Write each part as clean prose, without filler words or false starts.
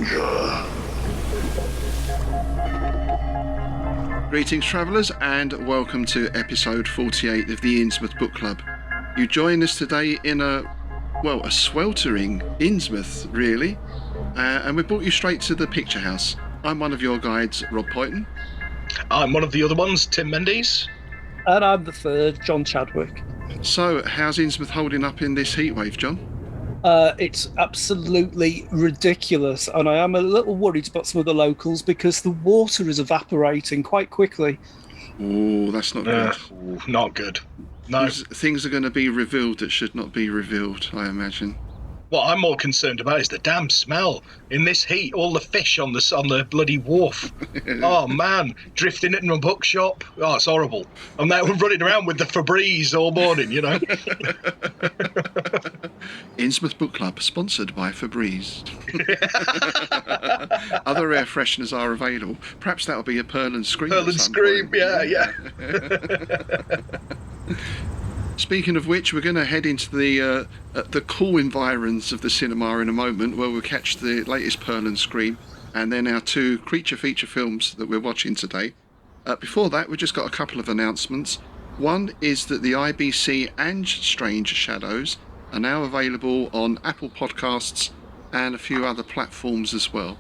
danger. Greetings, travellers, and welcome to episode 48 of the Innsmouth Book Club. You join us today in a sweltering Innsmouth, really, and we brought you straight to the Picturehouse. I'm one of your guides, Rob Poyton. I'm one of the other ones, Tim Mendes. And I'm the third, John Chadwick. So, how's Innsmouth holding up in this heatwave, John? It's absolutely ridiculous, and I am a little worried about some of the locals because the water is evaporating quite quickly. Oh, that's not good. Not good. No. Things are going to be revealed that should not be revealed, I imagine. What I'm more concerned about is the damn smell. In this heat, all the fish on the bloody wharf. Oh, man. Drifting in a bookshop. Oh, it's horrible. I'm now running around with the Febreze all morning, you know. Innsmouth Book Club, sponsored by Febreze. Other air fresheners are available. Perhaps that'll be a Pearl and Scream. Pearl and Scream, yeah. Speaking of which, we're going to head into the cool environs of the cinema in a moment, where we'll catch the latest Pearl and Scream, and then our two creature feature films that we're watching today. Before that, we've just got a couple of announcements. One is that the IBC and Strange Shadows are now available on Apple Podcasts and a few other platforms as well.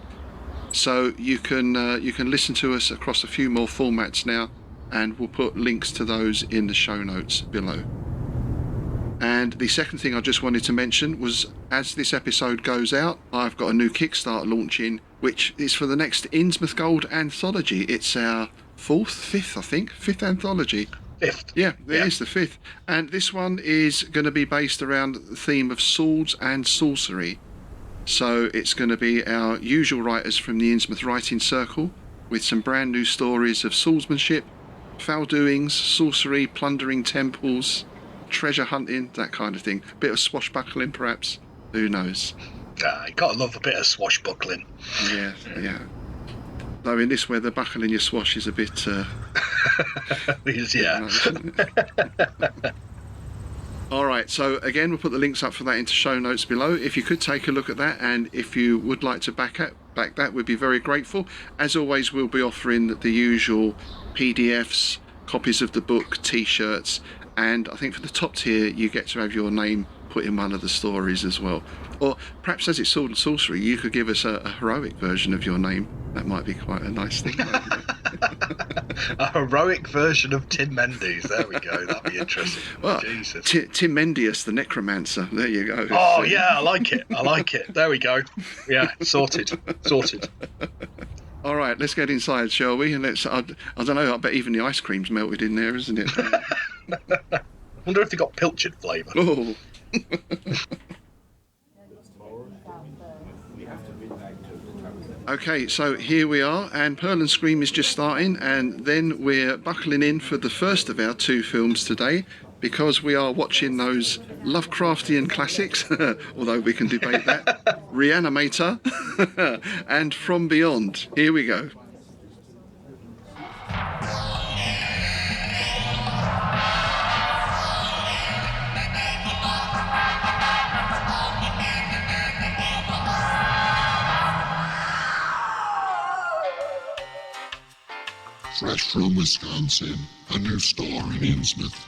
So you can listen to us across a few more formats now, and we'll put links to those in the show notes below. And the second thing I just wanted to mention was, as this episode goes out, I've got a new Kickstarter launching, which is for the next Innsmouth Gold anthology. It's our fifth anthology. Fifth. Yeah, it is the fifth. And this one is going to be based around the theme of swords and sorcery. So it's going to be our usual writers from the Innsmouth Writing Circle, with some brand new stories of swordsmanship, foul doings, sorcery, plundering temples, treasure hunting, that kind of thing. Bit of swashbuckling, perhaps. Who knows? You gotta love a bit of swashbuckling. Yeah. Though in this weather, buckling your swash is a bit... Yeah. All right, so again, we'll put the links up for that into show notes below. If you could take a look at that, and if you would like to back that, we'd be very grateful. As always, we'll be offering the usual PDFs, copies of the book, T-shirts, and I think for the top tier, you get to have your name put in one of the stories as well. Or perhaps, as it's sword and sorcery, you could give us a heroic version of your name. That might be quite a nice thing. A heroic version of Tim Mendes. There we go. That'd be interesting. Well, Jesus. Tim Mendes, the necromancer. There you go. Oh, yeah, I like it. There we go. Yeah, sorted. All right, let's get inside, shall we? And I don't know, I bet even the ice cream's melted in there, isn't it? I wonder if they got pilchard flavour. Oh. Okay, so here we are, and Pearl and Scream is just starting, and then we're buckling in for the first of our two films today, because we are watching those Lovecraftian classics, although we can debate that, Reanimator and From Beyond. Here we go. Fresh from Wisconsin, a new store in Innsmouth.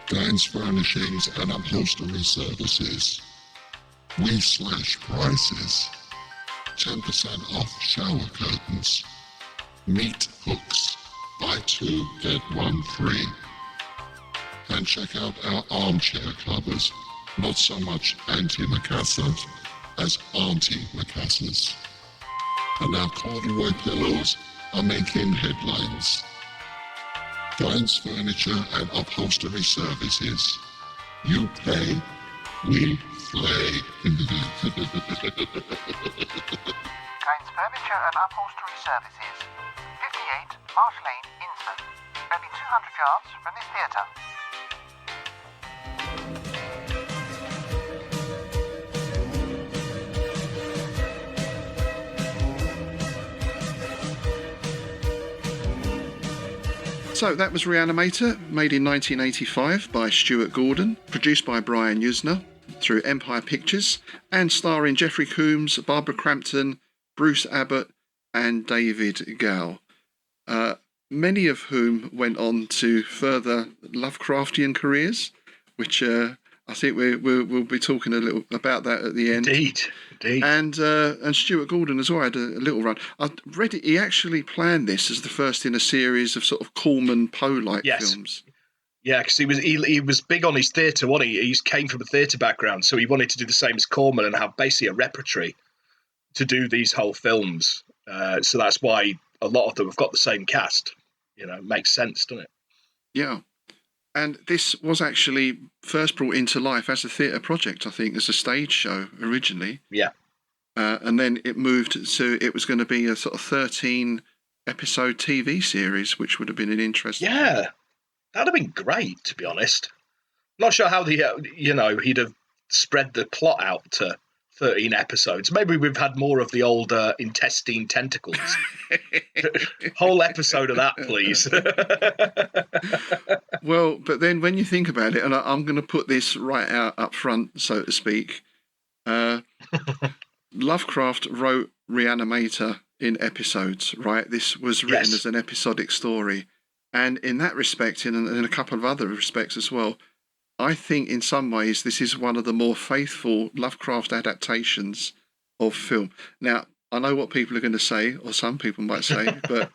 Gein's Furnishings and Upholstery Services. We slash prices. 10% off shower curtains. Meat hooks. Buy 2, get 1 free. And check out our armchair covers. Not so much anti-macassars as auntie-macassars. And our corduroy pillows are making headlines. Gein's Furniture and Upholstery Services. You pay, we flay. Gein's Furniture and Upholstery Services. 58 Marsh Lane, Innsmouth. Only 200 yards from this theatre. So that was Reanimator, made in 1985 by Stuart Gordon, produced by Brian Yuzna through Empire Pictures, and starring Jeffrey Combs, Barbara Crampton, Bruce Abbott, and David Gow, many of whom went on to further Lovecraftian careers, which I think we'll be talking a little about that at the end. Indeed. And Stuart Gordon as well had a little run. I read it. He actually planned this as the first in a series of sort of Corman Poe-like films. Yeah, because he was big on his theatre, wasn't he? He came from a theatre background, so he wanted to do the same as Corman and have basically a repertory to do these whole films. So that's why a lot of them have got the same cast. You know, it makes sense, doesn't it? Yeah. And this was actually first brought into life as a theatre project, I think, as a stage show originally. Yeah. And then it moved to, it was going to be a sort of 13-episode TV series, which would have been an interesting... Yeah, that'd have been great, to be honest. Not sure how he'd have spread the plot out to 13 episodes. Maybe we've had more of the old intestine tentacles. Whole episode of that, please. Well, but then when you think about it, and I'm going to put this right out up front, so to speak, Lovecraft wrote Reanimator in episodes, right? This was written as an episodic story. And in that respect, and in a couple of other respects as well, I think in some ways this is one of the more faithful Lovecraft adaptations of film. Now, I know what people are going to say, or some people might say, but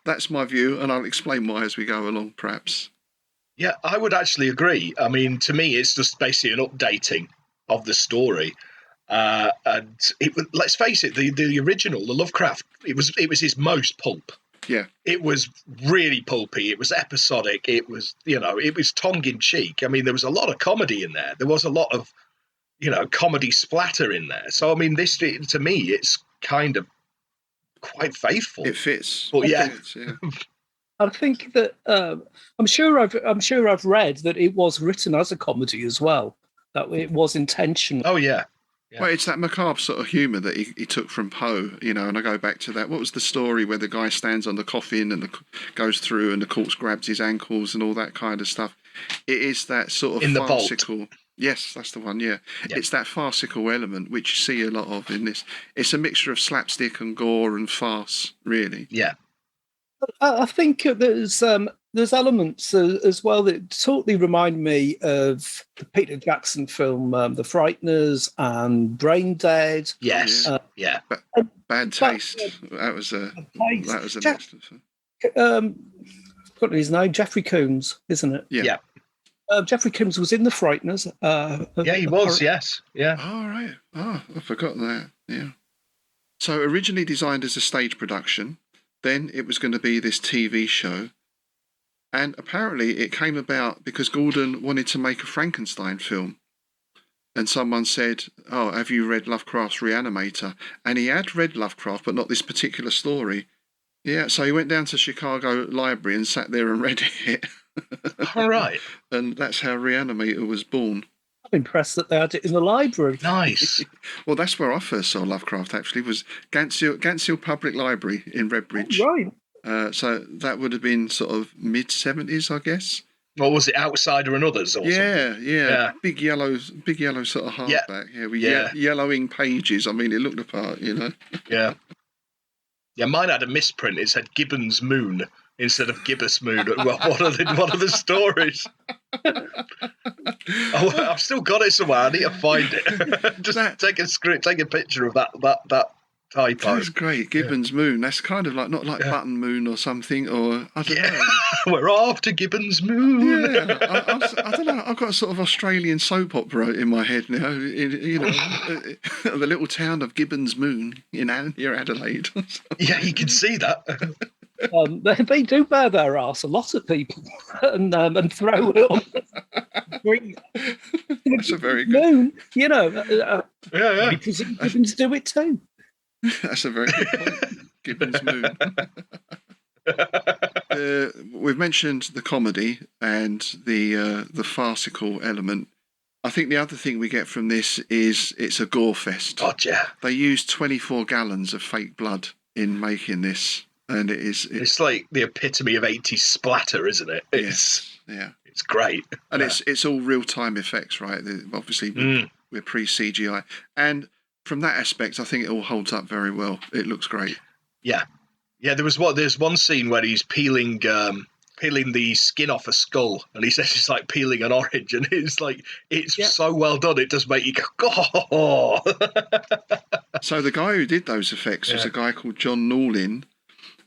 that's my view, and I'll explain why as we go along, perhaps. Yeah, I would actually agree. I mean, to me, it's just basically an updating of the story. And let's face it, the original, the Lovecraft, it was his most pulp. Yeah. It was really pulpy. It was episodic. It was, it was tongue-in-cheek. I mean, there was a lot of comedy in there. There was a lot of, comedy splatter in there. So, I mean, this, to me, it's kind of quite faithful. It fits. But yeah. I think that I'm sure I've read that it was written as a comedy as well. That it was intentional. Oh yeah. Yeah. Well, it's that macabre sort of humour that he took from Poe, and I go back to that. What was the story where the guy stands on the coffin and goes through and the corpse grabs his ankles and all that kind of stuff? It is that sort of in the farcical... vault. Yes, that's the one, yeah. It's that farcical element which you see a lot of in this. It's a mixture of slapstick and gore and farce, really. Yeah. I think there's elements as well that totally remind me of the Peter Jackson film, The Frighteners and Brain Dead. Yes, yeah. Bad Taste. That was an excellent film. Got his name, Jeffrey Combs, isn't it? Yeah. Jeffrey Combs was in The Frighteners. Yeah, he was. Yes. Yeah. Oh, right. Oh, I've forgotten that. Yeah. So originally designed as a stage production. Then it was going to be this TV show. And apparently it came about because Gordon wanted to make a Frankenstein film. And someone said, "Oh, have you read Lovecraft's Reanimator?" And he had read Lovecraft, but not this particular story. Yeah, so he went down to Chicago Library and sat there and read it. All right. And that's how Reanimator was born. I'm impressed that they had it in the library. Nice. Well, that's where I first saw Lovecraft, actually, was Gantsill Public Library in Redbridge. Oh, right. So that would have been sort of mid-70s, I guess. What was it, Outsider and Others or something? Yeah. Big yellow sort of hardback. Yeah, with yellowing pages. I mean, it looked the part, Yeah. Yeah, mine had a misprint. It said Gibbon's Moon instead of Gibbous Moon. One of the stories. I've still got it somewhere. I need to find it. Just take a picture of that typo. That's great. Gibbon's Moon. That's kind of like not like Button Moon or something, or I don't know. We're off to Gibbon's Moon. Yeah, I don't know. I've got a sort of Australian soap opera in my head now. The little town of Gibbon's Moon near Adelaide. Yeah, you can see that. They do bear their arse, a lot of people, and throw it on. That's a very good moon. Yeah. Gibbons do it too. That's a very good point. Gibbon's Moon. We've mentioned the comedy and the farcical element. I think the other thing we get from this is it's a gore fest. God, yeah. They used 24 gallons of fake blood in making this, and it's like the epitome of 80s splatter, isn't it? It's great, and it's all real time effects, right? Obviously, we're pre CGI, and from that aspect, I think it all holds up very well. It looks great. Yeah. There's one scene where he's peeling the skin off a skull, and he says it's like peeling an orange, and it's so well done. It does make you go, oh. So the guy who did those effects was a guy called John Norlin,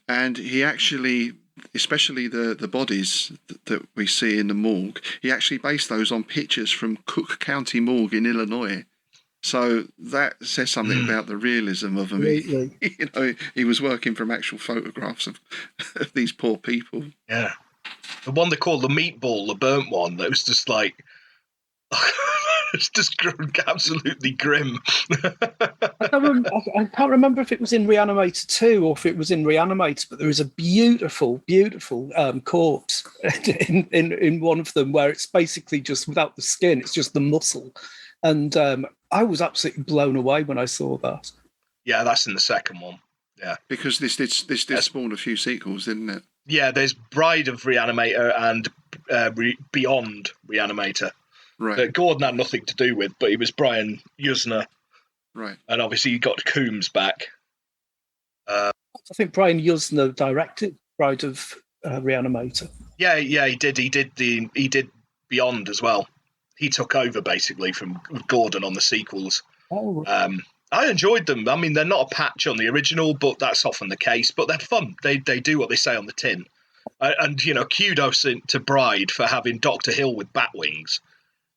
and he actually, especially the bodies that we see in the morgue, he actually based those on pictures from Cook County Morgue in Illinois. So that says something about the realism of him. He was working from actual photographs of these poor people. Yeah. The one they call the meatball, the burnt one, that was just like, it's just absolutely grim. I can't remember if it was in Reanimator 2 or if it was in Reanimator, but there is a beautiful, beautiful corpse in one of them where it's basically just without the skin, it's just the muscle. And I was absolutely blown away when I saw that. Yeah, that's in the second one. Yeah, because this did spawn a few sequels, didn't it? Yeah, there's Bride of Reanimator and Beyond Reanimator. Right. Gordon had nothing to do with, but he was Brian Yuzna. Right. And obviously you got Coombs back. I think Brian Yuzna directed Bride of Reanimator. Yeah, he did. He did Beyond as well. He took over basically from Gordon on the sequels. Oh. I enjoyed them. I mean, they're not a patch on the original, but that's often the case. But they're fun. They do what they say on the tin. And kudos to Bride for having Dr. Hill with bat wings.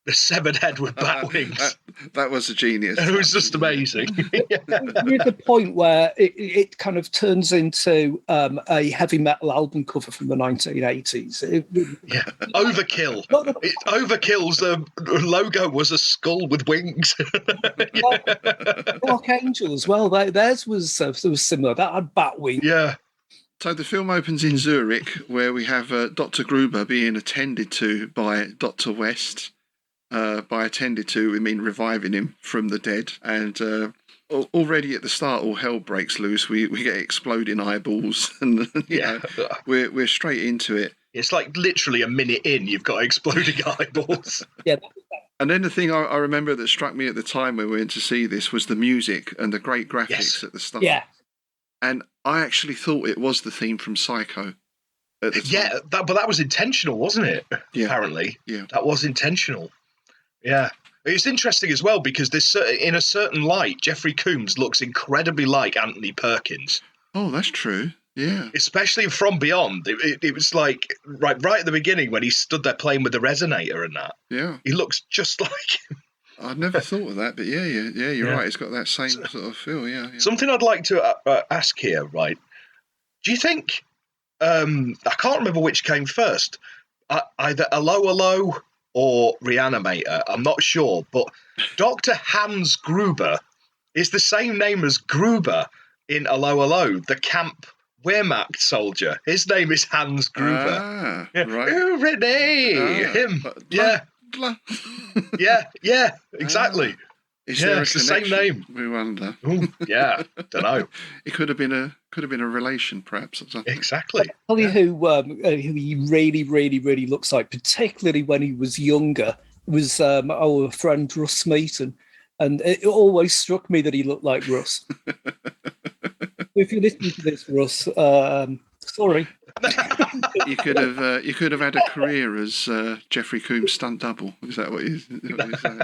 The severed head with bat wings. That was a genius. It was just amazing. There's a point where it kind of turns into a heavy metal album cover from the 1980s. Yeah, Overkill. Overkill's logo was a skull with wings. Dark Angel as well. Theirs was similar. That had bat wings. Yeah. So the film opens in Zurich, where we have Dr. Gruber being attended to by Dr. West. By attended to, we mean reviving him from the dead. And already at the start, all hell breaks loose. We get exploding eyeballs, and we're straight into it. It's like literally a minute in, you've got exploding eyeballs. Yeah. And then the thing I remember that struck me at the time when we went to see this was the music and the great graphics at the start. Yeah. And I actually thought it was the theme from Psycho. At the time. Yeah, but that was intentional, wasn't it? Yeah. Apparently. Yeah. That was intentional. Yeah. It's interesting as well because in a certain light, Jeffrey Combs looks incredibly like Anthony Perkins. Oh, that's true. Yeah. Especially from Beyond. It was like right at the beginning when he stood there playing with the resonator and that. Yeah. He looks just like him. I'd never thought of that, but you're right. It's got that same sort of feel, yeah. Something I'd like to ask here, right? Do you think, I can't remember which came first, either Allo or Reanimator, I'm not sure, but Dr. Hans Gruber is the same name as Gruber in Allo, the camp Wehrmacht soldier. His name is Hans Gruber. Right. Ooh, Renee! Him. Yeah, exactly. Is there it's the same name. We wonder. Ooh, yeah, don't know. It could have been a relation, perhaps, or something. Exactly. I'll tell you who he really, really, really looks like, particularly when he was younger, was our friend Russ Smeaton. And it always struck me that he looked like Russ. If you listen to this, Russ, sorry. You could have had a career as Jeffrey Combs' stunt double. Is that what you're saying?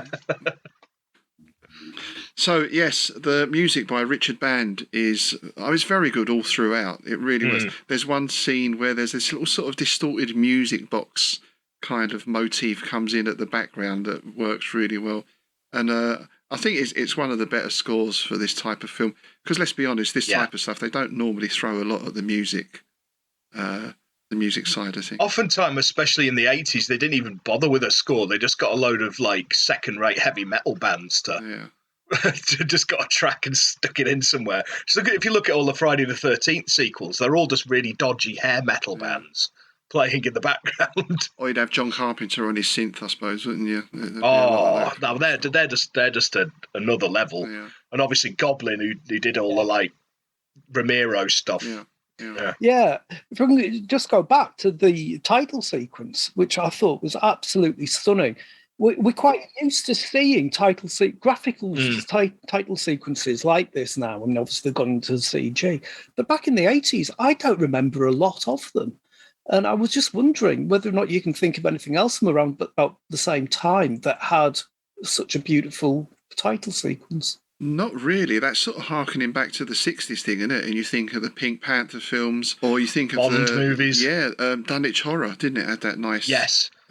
So yes, the music by Richard Band is very good all throughout. It really was. There's one scene where there's this little sort of distorted music box kind of motif comes in at the background that works really well, and I think it's one of the better scores for this type of film because let's be honest, this type of stuff they don't normally throw a lot at the music side of things. Oftentimes, especially in the 80s, they didn't even bother with a score. They just got a load of like second-rate heavy metal bands to just got a track and stuck it in somewhere. So if you look at all the Friday the 13th sequels, they're all just really dodgy hair metal bands playing in the background. Or you'd have John Carpenter on his synth, I suppose, wouldn't you? No, they're just another level. Yeah. And obviously Goblin, who did all the like Ramiro stuff. Yeah. If I can just go back to the title sequence, which I thought was absolutely stunning. we're quite used to seeing graphical title sequences like this now. I mean, obviously they've gone into CG, but back in the 80s, I don't remember a lot of them. And I was just wondering whether or not you can think of anything else from around about the same time that had such a beautiful title sequence. Not really. That's sort of harkening back to the 60s thing, isn't it? And you think of the Pink Panther films, or you think of Bond the movies. Yeah, Dunwich Horror, didn't it? Had that nice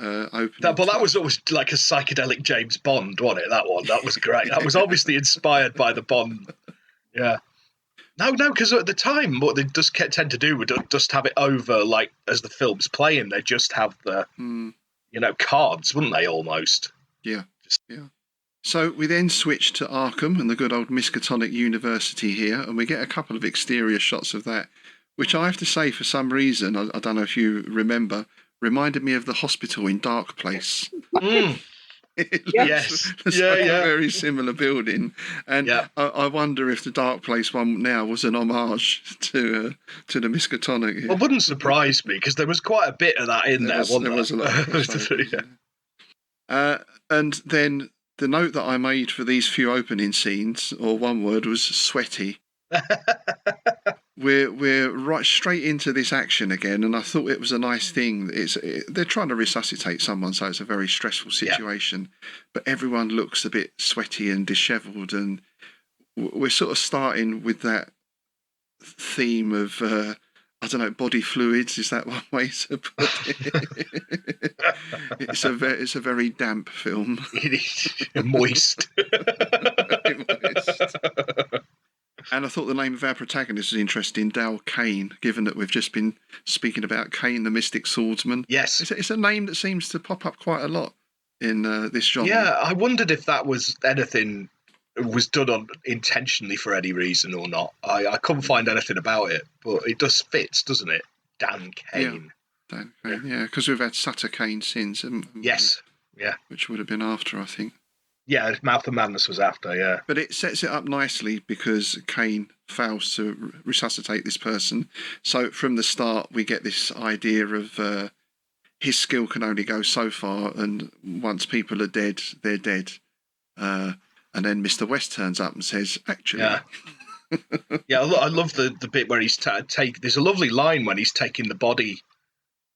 opening. But that was always like a psychedelic James Bond, wasn't it? That one. That was great. That was obviously inspired by the Bond. Yeah. No, because at the time, what they just tend to do would just have it over, like, as the film's playing, they just have the, cards, wouldn't they, almost? Yeah, yeah. So we then switch to Arkham and the good old Miskatonic University here, and we get a couple of exterior shots of that, which I have to say, for some reason, I don't know if you remember, reminded me of the hospital in Dark Place. It looks like a very similar building, and I wonder if the Dark Place one now was an homage to the Miskatonic. Well, it wouldn't surprise me, because there was quite a bit of that in there. There was a lot. And then the note that I made for these few opening scenes, or one word, was sweaty. We're right straight into this action again, and I thought it was a nice thing. They're trying to resuscitate someone, so it's a very stressful situation. But everyone looks a bit sweaty and dishevelled, and we're sort of starting with that theme of I don't know, body fluids. Is that one way to put it? It's a very damp film. It is moist. Very moist. And I thought the name of our protagonist was interesting, Dal Kane, given that we've just been speaking about Kane, the Mystic Swordsman. Yes. It's a name that seems to pop up quite a lot in this genre. Yeah, I wondered if that was anything was done intentionally for any reason or not. I couldn't find anything about it, but it does fit, doesn't it? Dan Kane. Yeah, Dan Kane, yeah, because we've had Sutter Kane since. Yes, yeah. Which would have been after, I think. Yeah, Mouth of Madness was after, yeah. But it sets it up nicely because Kane fails to resuscitate this person. So from the start, we get this idea of his skill can only go so far, and once people are dead, they're dead. And then Mr. West turns up and says, actually... Yeah, yeah, I love the bit where he's there's a lovely line when he's taking the body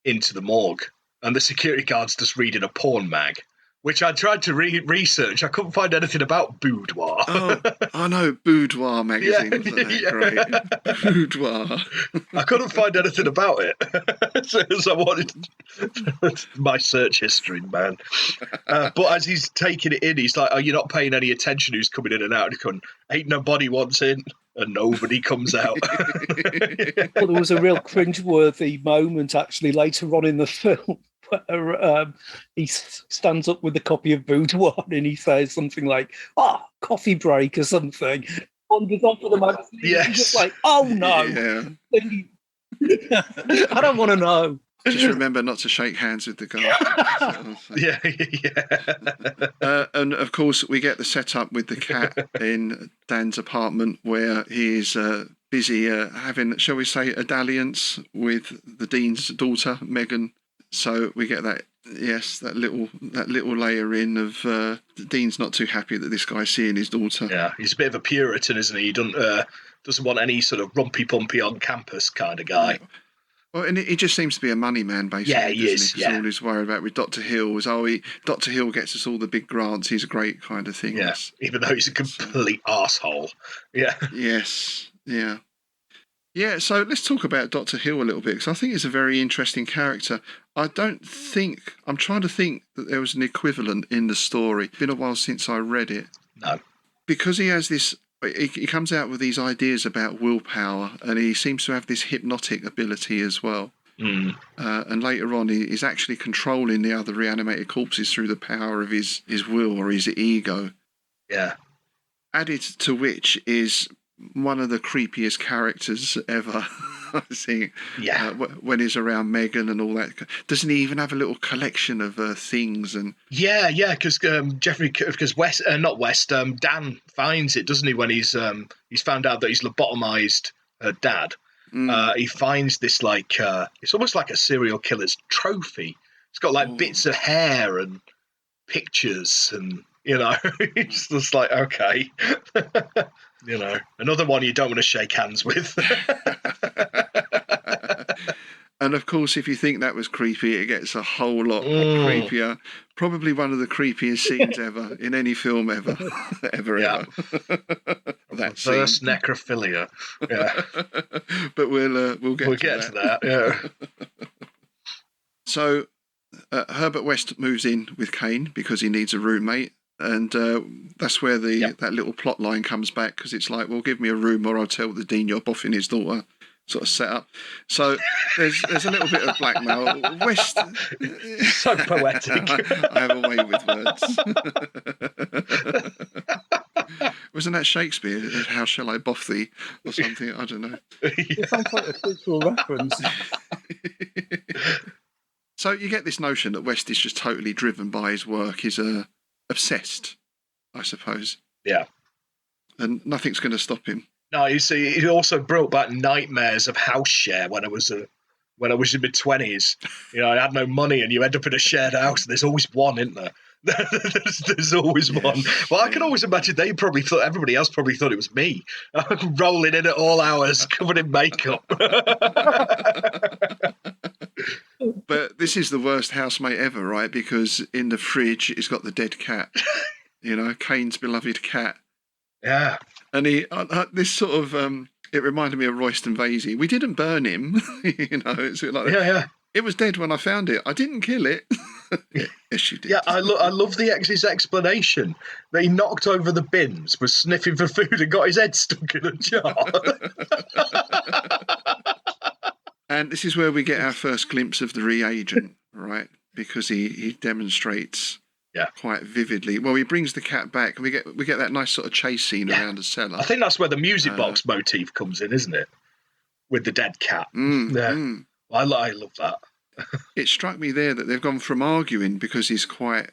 into the morgue, and the security guard's just reading a porn mag. Which I tried to research. I couldn't find anything about boudoir. Oh, I know, Boudoir magazine, wasn't that great? Boudoir. I couldn't find anything about it. So I wanted my search history, man. But as he's taking it in, he's like, "Oh, you're not paying any attention who's coming in and out." And he's going, "Ain't nobody wants in, and nobody comes out." Well, there was a real cringeworthy moment, actually, later on in the film. He stands up with a copy of Boudoir and he says something like, coffee break or something. Wanders off with the magazine. Yes. He's just like, oh no. Yeah. I don't want to know. Just remember not to shake hands with the guy. Yeah. And of course, we get the setup with the cat in Dan's apartment where he is busy having, shall we say, a dalliance with the Dean's daughter, Megan. So we get that little layer in of the Dean's not too happy that this guy's seeing his daughter. Yeah, he's a bit of a Puritan, isn't he? He doesn't want any sort of rumpy-pumpy on campus kind of guy. Well, and he just seems to be a money man, basically. Yeah, he is. Because all he's worried about with Dr. Hill is, Dr. Hill gets us all the big grants. He's a great kind of thing. Yes, even though he's a complete arsehole. Yeah. Yes. Yeah. Yeah, so let's talk about Dr. Hill a little bit, because I think he's a very interesting character. I'm trying to think that there was an equivalent in the story. It's been a while since I read it. No. Because he has this, he comes out with these ideas about willpower, and he seems to have this hypnotic ability as well. Mm. And later on, he's actually controlling the other reanimated corpses through the power of his will or his ego. Yeah. Added to which is one of the creepiest characters ever, I think. Yeah. When he's around Megan and all that. Doesn't he even have a little collection of things? And Yeah, because Dan finds it, doesn't he, when he's found out that he's lobotomized her dad. He finds this, like, it's almost like a serial killer's trophy. It's got, like, bits of hair and pictures, and it's just like, okay, another one you don't want to shake hands with. And of course, if you think that was creepy, it gets a whole lot creepier. Probably one of the creepiest scenes ever in any film ever. ever. That first necrophilia. Yeah. But we'll get to that. Yeah. So Herbert West moves in with Kane because he needs a roommate. And that's where that little plot line comes back, because it's like, well, give me a room or I'll tell the dean you're boffing his daughter, sort of set up. So there's a little bit of blackmail. West, so poetic. I have a way with words. Wasn't that Shakespeare? How shall I boff thee, or something? I don't know. It sounds like a cultural reference. So you get this notion that West is just totally driven by his work. He's obsessed, I suppose. Yeah. And nothing's going to stop him. No, you see, it also brought back nightmares of house share when I was in my 20s. I had no money, and you end up in a shared house. There's always one, isn't there? there's always one. Well, I can always imagine everybody else probably thought it was me, rolling in at all hours, covered in makeup. But this is the worst housemate ever, right? Because in the fridge, it's got the dead cat. Kane's beloved cat. Yeah. And he, this sort of, it reminded me of Royston Vasey. We didn't burn him, It's like yeah. It was dead when I found it. I didn't kill it. Yes, you did. Yeah, I love the ex's explanation that he knocked over the bins, was sniffing for food, and got his head stuck in a jar. And this is where we get our first glimpse of the reagent, right? Because he demonstrates quite vividly. Well, he brings the cat back, and we get that nice sort of chase scene around the cellar. I think that's where the music box motif comes in, isn't it? With the dead cat. I love that. It struck me there that they've gone from arguing because he's quite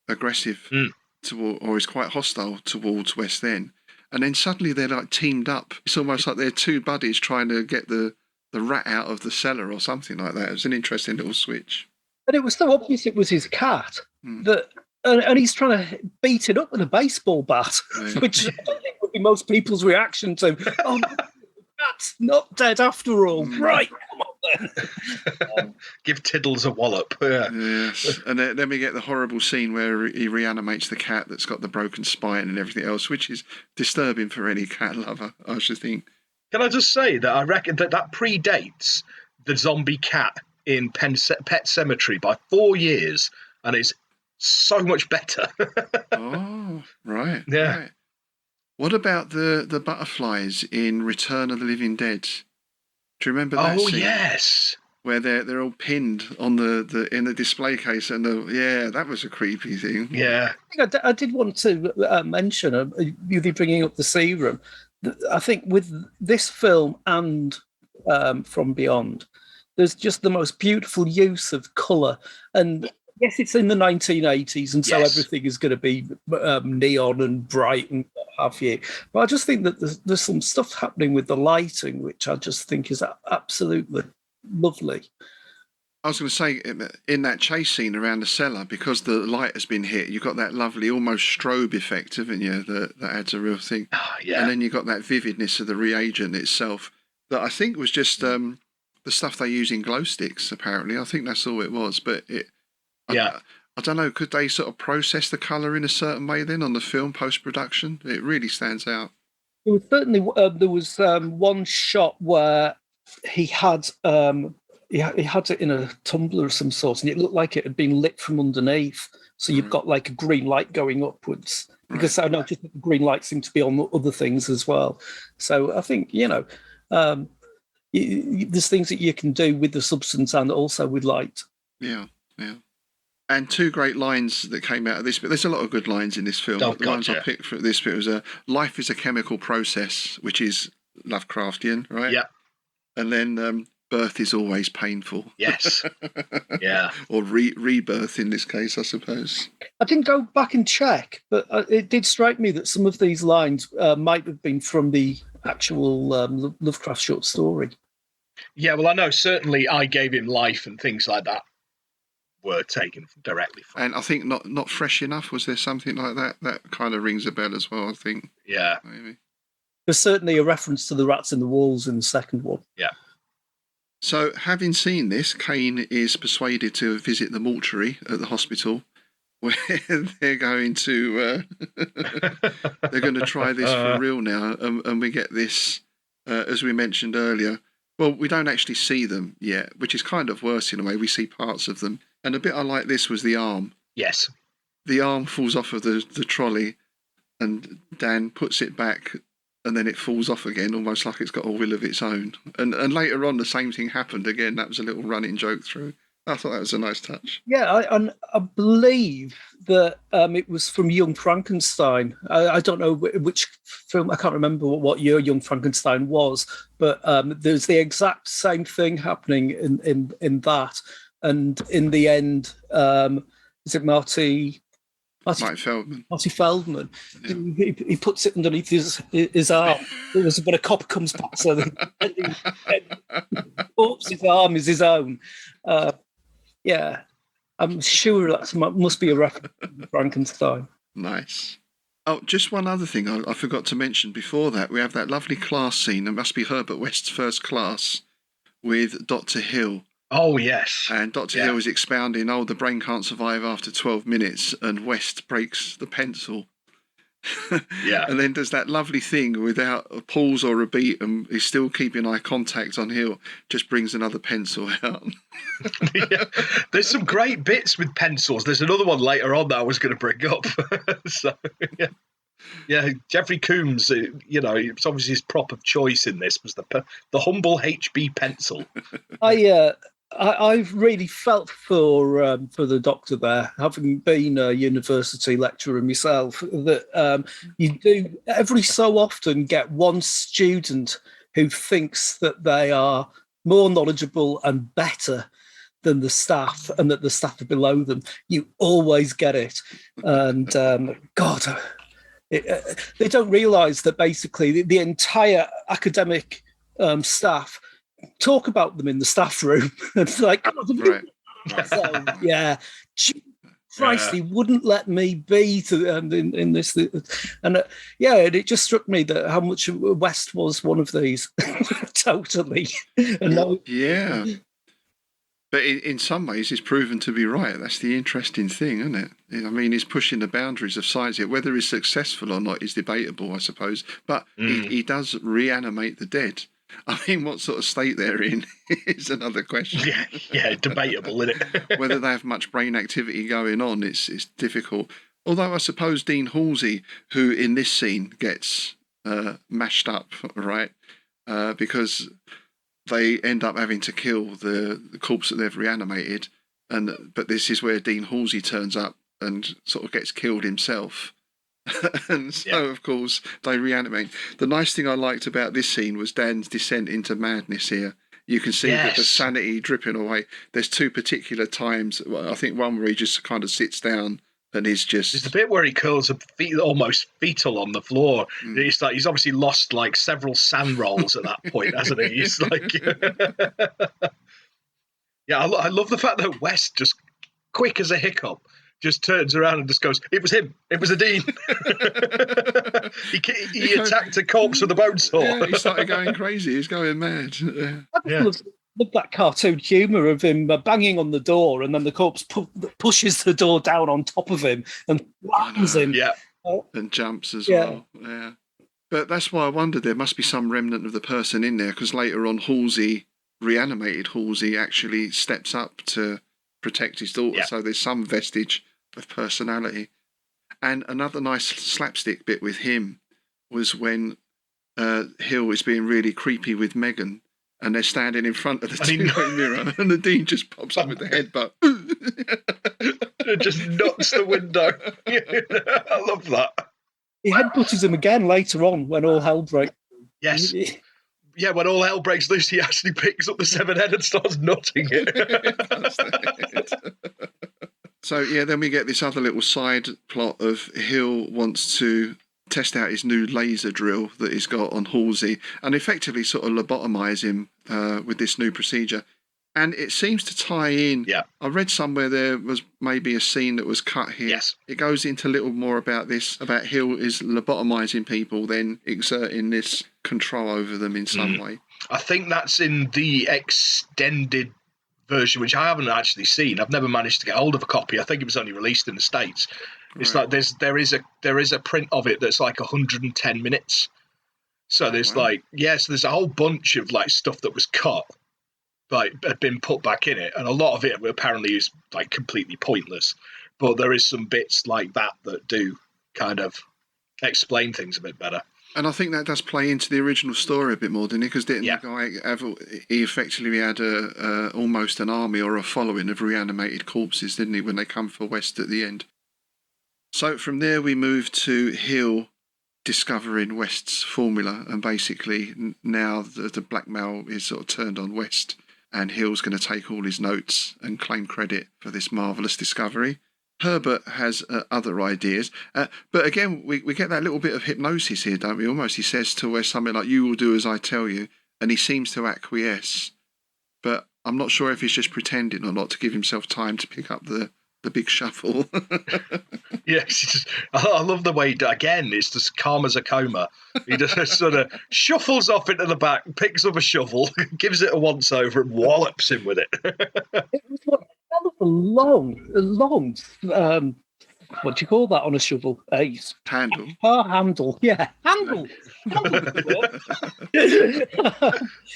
aggressive or he's quite hostile towards West End, and then suddenly they're like teamed up. It's almost like they're two buddies trying to get the rat out of the cellar or something like that. It was an interesting little switch. And it was so obvious it was his cat that, and he's trying to beat it up with a baseball bat, which I don't think would be most people's reaction to. Oh, no, the cat's not dead after all. Right, come on then. Give Tiddles a wallop. Yeah. Yes, and then we get the horrible scene where he reanimates the cat that's got the broken spine and everything else, which is disturbing for any cat lover, I should think. Can I just say that I reckon that predates the zombie cat in Pet Cemetery by 4 years, and it's so much better. Oh, right. Yeah. Right. What about the butterflies in Return of the Living Dead? Do you remember that scene? Oh, yes. Where they're all pinned on in the display case, and that was a creepy thing. Yeah. I did want to mention, you bringing up the serum. I think with this film and From Beyond, there's just the most beautiful use of colour. And yes, it's in the 1980s, and so everything is going to be neon and bright and what have you. But I just think that there's some stuff happening with the lighting, which I just think is absolutely lovely. I was going to say, in that chase scene around the cellar, because the light has been hit, you've got that lovely almost strobe effect, haven't you, that adds a real thing. Oh, yeah. And then you've got that vividness of the reagent itself that I think was just the stuff they use in glow sticks, apparently. I think that's all it was. But I don't know, could they sort of process the colour in a certain way then on the film post-production? It really stands out. There was certainly one shot where he had... He had it in a tumbler of some sort, and it looked like it had been lit from underneath. So you've got like a green light going upwards. Because I noticed that the green light seemed to be on other things as well. So I think, there's things that you can do with the substance and also with light. Yeah. And two great lines that came out of this, but there's a lot of good lines in this film. The ones I picked for this bit was life is a chemical process, which is Lovecraftian, right? Yeah. And then... birth is always painful. Yes. Yeah. Or rebirth in this case, I suppose. I didn't go back and check, but it did strike me that some of these lines might have been from the actual Lovecraft short story. Yeah, well, I know certainly I gave him life and things like that. were taken directly from. And I think not fresh enough. Was there something like that? That kind of rings a bell as well, I think. Yeah. Maybe. There's certainly a reference to the rats in the walls in the second one. Yeah. So, having seen this, Kane is persuaded to visit the mortuary at the hospital, where they're going to try this for real now, and we get this, as we mentioned earlier. Well, we don't actually see them yet, which is kind of worse in a way. We see parts of them, and a bit I like this was the arm. Yes. The arm falls off of the trolley, and Dan puts it back. And then it falls off again, almost like it's got a will of its own. And later on, the same thing happened again. That was a little running joke through. I thought that was a nice touch. Yeah, I believe that it was from Young Frankenstein. I don't know which film. I can't remember what year Young Frankenstein was, but there's the exact same thing happening in that. And in the end, is it Marty Feldman. Marty Feldman. Yeah. He puts it underneath his arm. When a cop comes past, so the corpse's arm is his own. Yeah, I'm sure that must be a reference to Frankenstein. Nice. Oh, just one other thing I forgot to mention before that. We have that lovely class scene. It must be Herbert West's first class with Dr. Hill. Oh, yes. And Dr. Hill is expounding, the brain can't survive after 12 minutes, and West breaks the pencil. Yeah. And then does that lovely thing without a pause or a beat, and he's still keeping eye contact on Hill, just brings another pencil out. Yeah. There's some great bits with pencils. There's another one later on that I was going to bring up. So, yeah. Yeah, Jeffrey Combs, it's obviously his prop of choice in this was the humble HB pencil. I've really felt for the doctor there, having been a university lecturer myself, that you do every so often get one student who thinks that they are more knowledgeable and better than the staff, and that the staff are below them. You always get it. And God, they don't realise that basically the entire academic staff talk about them in the staff room. It's like, Right. So, yeah, Christ, he wouldn't let me be in this. And it just struck me that how much West was one of these. Totally. Yeah. But in some ways, it's proven to be right. That's the interesting thing, isn't it? I mean, he's pushing the boundaries of science here. Whether he's successful or not is debatable, I suppose. But he does reanimate the dead. I mean, what sort of state they're in is another question. Yeah, debatable, isn't it? Whether they have much brain activity going on, it's difficult. Although I suppose Dean Halsey, who in this scene gets mashed up, right? Because they end up having to kill the corpse that they've reanimated, but this is where Dean Halsey turns up and sort of gets killed himself. And so, of course, they reanimate. The nice thing I liked about this scene was Dan's descent into madness here. You can see that the sanity dripping away. There's two particular times. I think one where he just kind of sits down and he's just... There's the bit where he curls up almost fetal on the floor. It's like he's obviously lost like several sand rolls at that point, hasn't he? He's like... Yeah, I love the fact that West, just quick as a hiccup, just turns around and just goes, "It was him. It was a Dean." he attacked a corpse with a bone saw. Yeah, he started going crazy. He's going mad. I love that cartoon humour of him banging on the door, and then the corpse pushes the door down on top of him and flattens him. Yeah. And jumps as well. Yeah. But that's why I wondered there must be some remnant of the person in there, because later on reanimated Halsey actually steps up to protect his daughter. So there's some vestige of personality. And another nice slapstick bit with him was when Hill is being really creepy with Megan, and they're standing in front of the two-way mirror, and the Dean just pops up with the headbutt. It just knocks the window. I love that. He headbutted him again later on when all hell breaks. Yes. Yeah, when all hell breaks loose, he actually picks up the severed head and starts nutting it. So, then we get this other little side plot of Hill wants to test out his new laser drill that he's got on Halsey and effectively sort of lobotomise him with this new procedure. And it seems to tie in. Yeah. I read somewhere there was maybe a scene that was cut here. Yes. It goes into a little more about this, about Hill is lobotomizing people, then exerting this control over them in some way. I think that's in the extended version, which I haven't actually seen. I've never managed to get hold of a copy. I think it was only released in the States. It's like there is a print of it that's like 110 minutes. So there's so there's a whole bunch of like stuff that was cut, like had been put back in it, and a lot of it apparently is like completely pointless. But there is some bits like that do kind of explain things a bit better. And I think that does play into the original story a bit more, didn't it? Because didn't the guy he effectively had almost an army or a following of reanimated corpses, didn't he, when they come for West at the end? So from there we move to Hill discovering West's formula, and basically now the blackmail is sort of turned on West, and Hill's going to take all his notes and claim credit for this marvellous discovery. Herbert has other ideas, but again we get that little bit of hypnosis here, don't we? Almost he says to West something like, "You will do as I tell you," and he seems to acquiesce, but I'm not sure if he's just pretending or not to give himself time to pick up the big shovel. Yes, I love the way, again, it's just calm as a coma. He just sort of shuffles off into the back, picks up a shovel, gives it a once-over and wallops him with it. It was like a long, what do you call that on a shovel? Handle. Handle, yeah. Handle.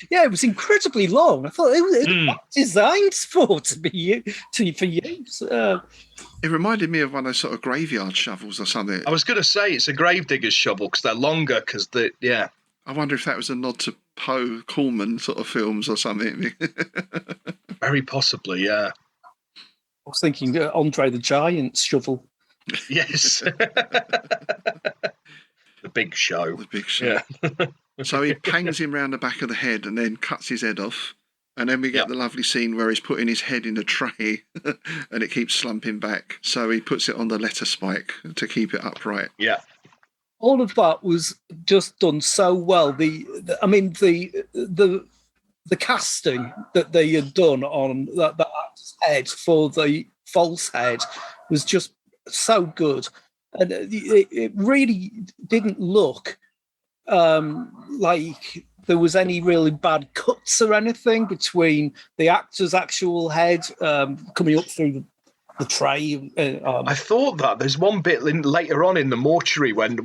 Yeah, it was incredibly long. I thought it was designed for use. It reminded me of one of those sort of graveyard shovels or something. I was going to say it's a gravedigger's shovel because they're longer. I wonder if that was a nod to Poe Coolman sort of films or something. Very possibly, yeah. I was thinking Andre the Giant's shovel. Yes. The big show. The big show. Yeah. So he pangs him round the back of the head and then cuts his head off. And then we get the lovely scene where he's putting his head in a tray and it keeps slumping back. So he puts it on the letter spike to keep it upright. Yeah. All of that was just done so well. The casting that they had done on that actor's head for the false head was just so good. And it really didn't look like there was any really bad cuts or anything between the actor's actual head coming up through the tray. I thought that there's one bit later on in the mortuary when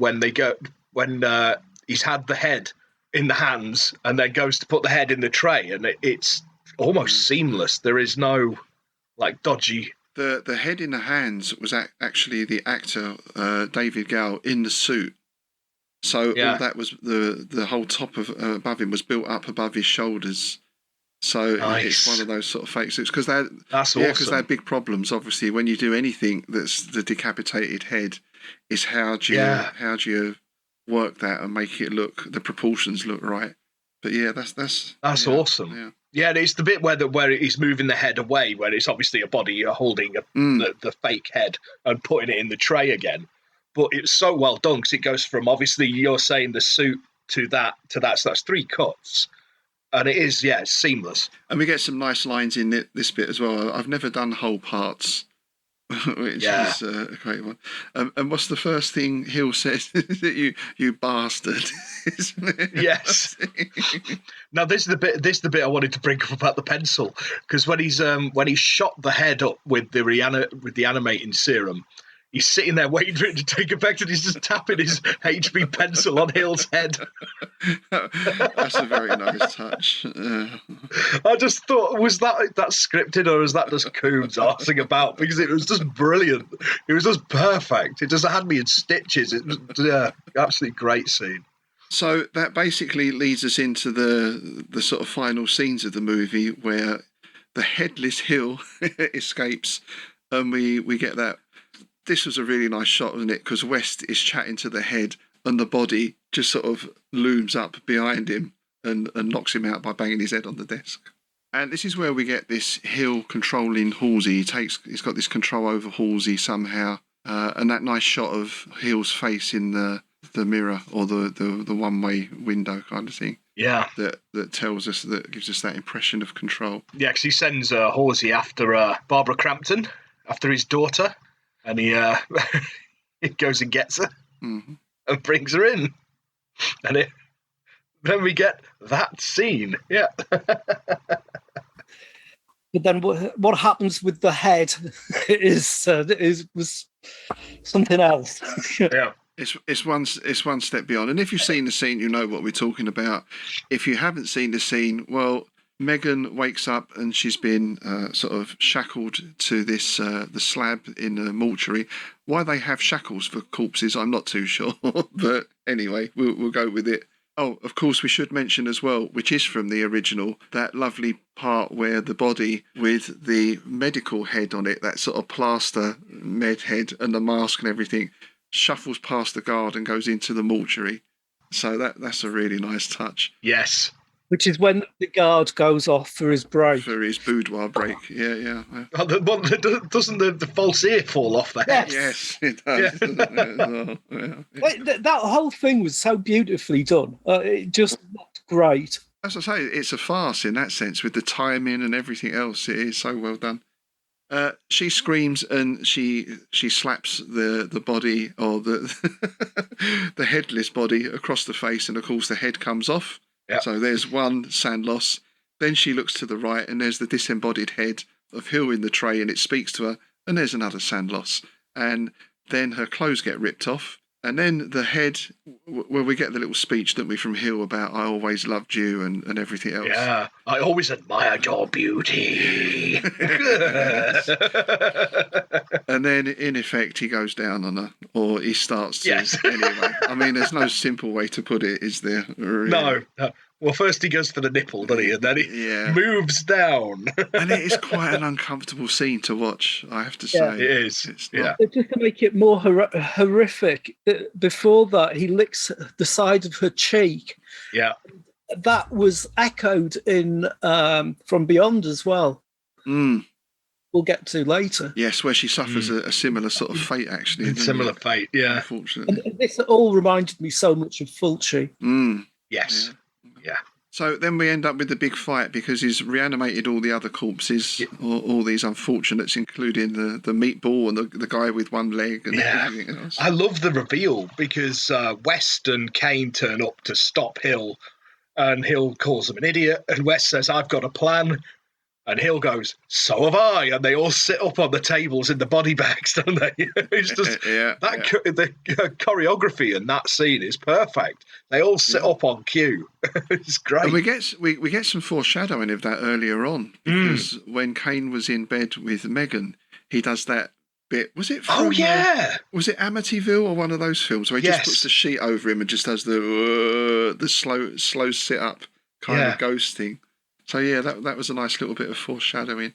he's had the head in the hands and then goes to put the head in the tray, and it's almost seamless. There is no like dodgy. The head in the hands was actually the actor David Gale in the suit. So all that was the whole top of above him was built up above his shoulders. So it's one of those sort of fake suits because because they had big problems. Obviously, when you do anything that's the decapitated head, is how do you work that and make it look the proportions look right. But yeah, that's awesome. Yeah, it's the bit where he's moving the head away, where it's obviously a body holding the fake head and putting it in the tray again. But it's so well done because it goes from, obviously, you're saying the suit to that. So that's 3 cuts. And it is, it's seamless. And we get some nice lines in this bit as well. I've never done whole parts, which is a great one. And what's the first thing Hill says? That you bastard, isn't it? Yes. Now this is the bit I wanted to bring up about the pencil, because when he shot the head up with the animating serum, he's sitting there waiting for it to take effect, and he's just tapping his HB pencil on Hill's head. That's a very nice touch. I just thought, was that scripted, or is that just Coombs arsing about? Because it was just brilliant. It was just perfect. It just had me in stitches. It was, absolutely great scene. So that basically leads us into the sort of final scenes of the movie where the headless Hill escapes, and we get that. This was a really nice shot, wasn't it? Because West is chatting to the head and the body just sort of looms up behind him and knocks him out by banging his head on the desk. And this is where we get this Hill controlling Halsey. He's got this control over Halsey somehow. And that nice shot of Hill's face in the mirror or the one-way window kind of thing. Yeah. that tells us, that gives us that impression of control. Yeah, because he sends Halsey after Barbara Crampton, after his daughter, and he he goes and gets her and brings her in. And then we get that scene. Yeah. But then what happens with the head was something else. Yeah. It's one step beyond. And if you've seen the scene, you know what we're talking about. If you haven't seen the scene, well, Megan wakes up and she's been sort of shackled to this the slab in the mortuary. Why they have shackles for corpses, I'm not too sure. But anyway, we'll go with it. Oh, of course, we should mention as well, which is from the original, that lovely part where the body with the medical head on it, that sort of plaster med head and the mask and everything, shuffles past the guard and goes into the mortuary. So that's a really nice touch. Yes. Which is when the guard goes off for his break. For his boudoir break, yeah. Oh, doesn't the false ear fall off the head? Yes, it does. Yeah. Doesn't it, as well? Yeah. That whole thing was so beautifully done. It just looked great. As I say, it's a farce in that sense, with the timing and everything else. It is so well done. She screams and she slaps the body, or the the headless body, across the face, and of course the head comes off. Yep. So there's one sand loss. Then she looks to the right and there's the disembodied head of Hill in the tray, and it speaks to her, and there's another sand loss. And then her clothes get ripped off. And then the head, where we get the little speech, don't we, from Hill about I always loved you and everything else. Yeah, I always admired your beauty. And then, in effect, he goes down on her, or he starts to. Yes. Anyway, I mean, there's no simple way to put it, is there? Really? No. Well, first he goes for the nipple, doesn't he? And then he moves down. And it is quite an uncomfortable scene to watch, I have to say. It is. It's Yeah. not, Just to make it more horrific, before that, he licks the side of her cheek. Yeah. That was echoed in From Beyond as well. We'll get to later. Yes, where she suffers a similar sort of fate, actually. Similar fate, yeah. Unfortunately. And this all reminded me so much of Fulci. Yes. Yeah. So then we end up with the big fight, because he's reanimated all the other corpses, all these unfortunates, including the meatball and the guy with one leg and everything else. I love the reveal, because West and Kane turn up to stop Hill, and Hill calls him an idiot, and West says, I've got a plan. And Hill goes, so have I. And they all sit up on the tables in the body bags, don't they? It's just the choreography in that scene is perfect. They all sit up on cue. It's great. And we get some foreshadowing of that earlier on, because when Kane was in bed with Megan, he does that bit. Was it from, was it Amityville or one of those films where he just puts the sheet over him and just does the slow sit up kind of ghost thing? So yeah, that was a nice little bit of foreshadowing.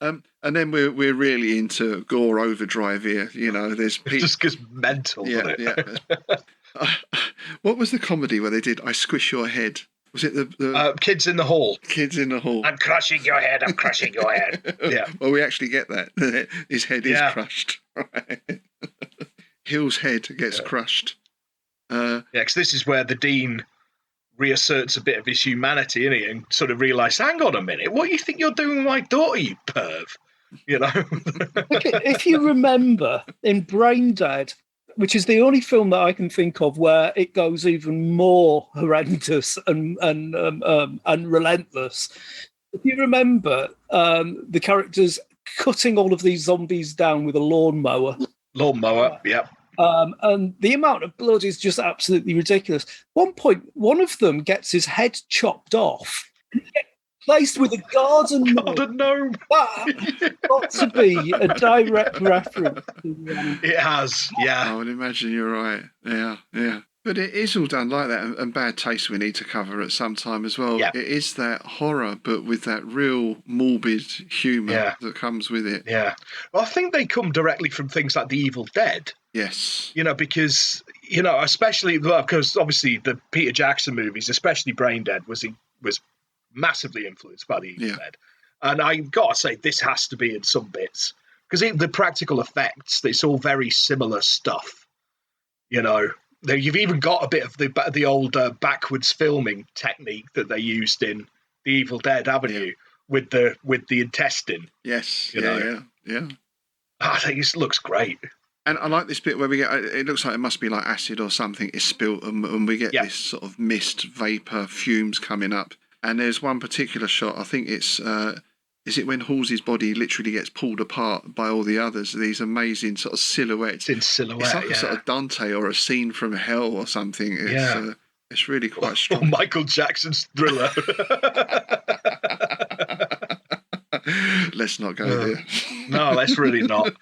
And then we're really into gore overdrive here. You know, there's it just goes mental. What was the comedy where they did I Squish Your Head? Was it the Kids in the Hall? Kids in the Hall. I'm crushing your head. I'm crushing your head. Yeah. Well, we actually get that. His head is crushed. Right. Hill's head gets crushed. Because this is where the Dean reasserts a bit of his humanity, innit, and sort of realises, hang on a minute, what do you think you're doing with my daughter, you perv? You know? If you remember, in Brain Dead, which is the only film that I can think of where it goes even more horrendous and relentless. If you remember, the characters cutting all of these zombies down with a lawnmower. Yep. And the amount of blood is just absolutely ridiculous. One point, one of them gets his head chopped off and gets placed with a garden gnome. That got to be a direct reference. It has, yeah. I would imagine you're right. Yeah. But it is all done like that, and bad taste we need to cover at some time as well. Yep. It is that horror, but with that real morbid humour that comes with it. Yeah. Well, I think they come directly from things like The Evil Dead. Yes. You know, because, you know, especially because obviously the Peter Jackson movies, especially Brain Dead, was massively influenced by The Evil Dead. And I've got to say, this has to be in some bits. Because the practical effects, it's all very similar stuff. You know, You've even got a bit of the old backwards filming technique that they used in The Evil Dead, haven't you? With the intestine. Yes. You know? Yeah. I think it looks great. And I like this bit where we get, it looks like it must be like acid or something is spilt, and we get this sort of mist, vapour, fumes coming up. And there's one particular shot, I think it's, is it when Halsey's body literally gets pulled apart by all the others? These amazing sort of silhouettes. It's in silhouette, It's like a sort of Dante or a scene from hell or something. It's really quite strong. Or Michael Jackson's Thriller. Let's not go there. No, let's really not.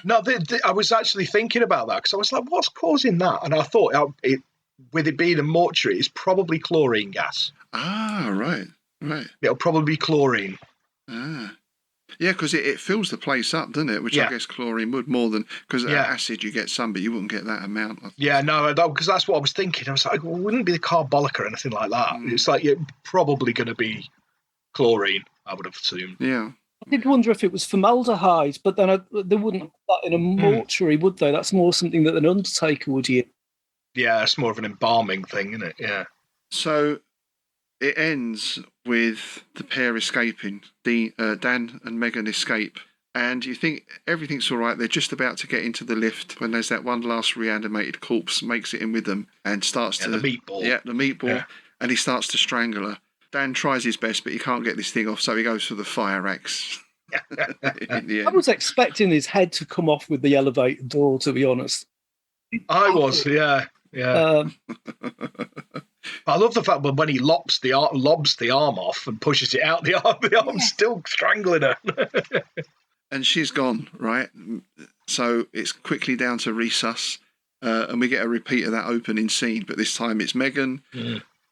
No, I was actually thinking about that because I was like, what's causing that? And I thought, with it being a mortuary, it's probably chlorine gas. Ah, right. It'll probably be chlorine. Ah. Yeah, because it fills the place up, doesn't it? Which I guess chlorine would more than... Because acid you get some, but you wouldn't get that amount. Yeah, no, because that's what I was thinking. I was like, well, it wouldn't be the carbolic or anything like that. It's like, it's probably going to be chlorine, I would have assumed. Yeah. I did wonder if it was formaldehyde, but then they wouldn't put that in a mortuary, would they? That's more something that an undertaker would use. Yeah, it's more of an embalming thing, isn't it? Yeah. So it ends with the pair escaping. Dan and Megan escape. And you think everything's all right. They're just about to get into the lift when there's that one last reanimated corpse makes it in with them and starts to... the meatball. Yeah, the meatball. And he starts to strangle her. Dan tries his best, but he can't get this thing off, so he goes for the fire axe. I was expecting his head to come off with the elevator door, to be honest. I was, yeah. I love the fact that when he lobs the arm off and pushes it out, the arm's still strangling her. And she's gone, right? So it's quickly down to resus, and we get a repeat of that opening scene, but this time it's Megan.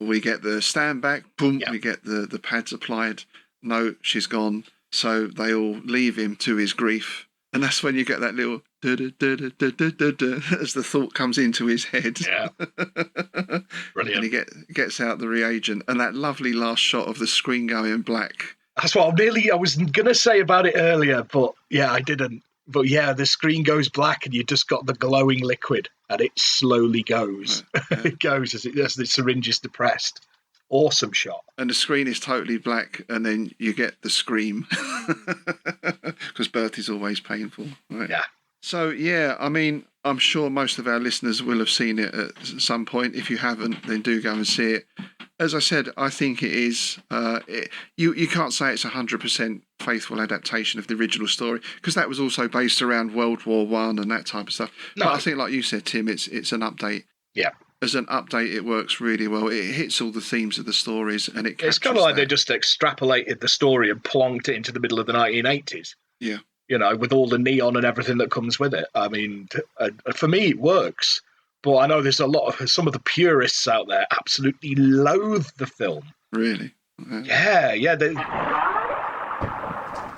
We get the stand back, boom, we get the pads applied. No, she's gone. So they all leave him to his grief. And that's when you get that little as the thought comes into his head. Yeah. Brilliant. And he gets out the reagent. And that lovely last shot of the screen going black. That's what I was going to say about it earlier, but I didn't. But the screen goes black and you just got the glowing liquid and it slowly goes. It goes as the syringe is depressed. Awesome shot. And the screen is totally black and then you get the scream. Because birth is always painful. Right? Yeah. So, I mean, I'm sure most of our listeners will have seen it at some point. If you haven't, then do go and see it. As I said, I think it is... you can't say it's 100% faithful adaptation of the original story, because that was also based around World War I and that type of stuff. No. But I think, like you said, Tim, it's an update. Yeah. As an update, it works really well. It hits all the themes of the stories, and it's kind of like they just extrapolated the story and plonked it into the middle of the 1980s. Yeah. With all the neon and everything that comes with it. I mean, for me, it works. But I know there's some of the purists out there absolutely loathe the film. Really? Yeah.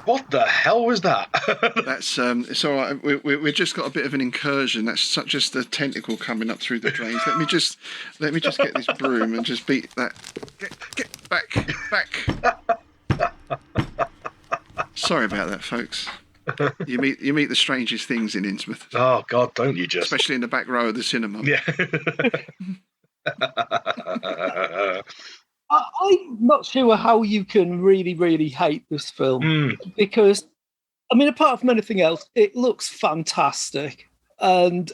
What the hell was that? That's it's all right. We've just got a bit of an incursion. That's just a tentacle coming up through the drains. Let me just get this broom and just beat that. Get back. Sorry about that, folks. You meet the strangest things in Innsmouth. Oh God, don't you just? Especially in the back row of the cinema. Yeah. I'm not sure how you can really, really hate this film because, I mean, apart from anything else, it looks fantastic, and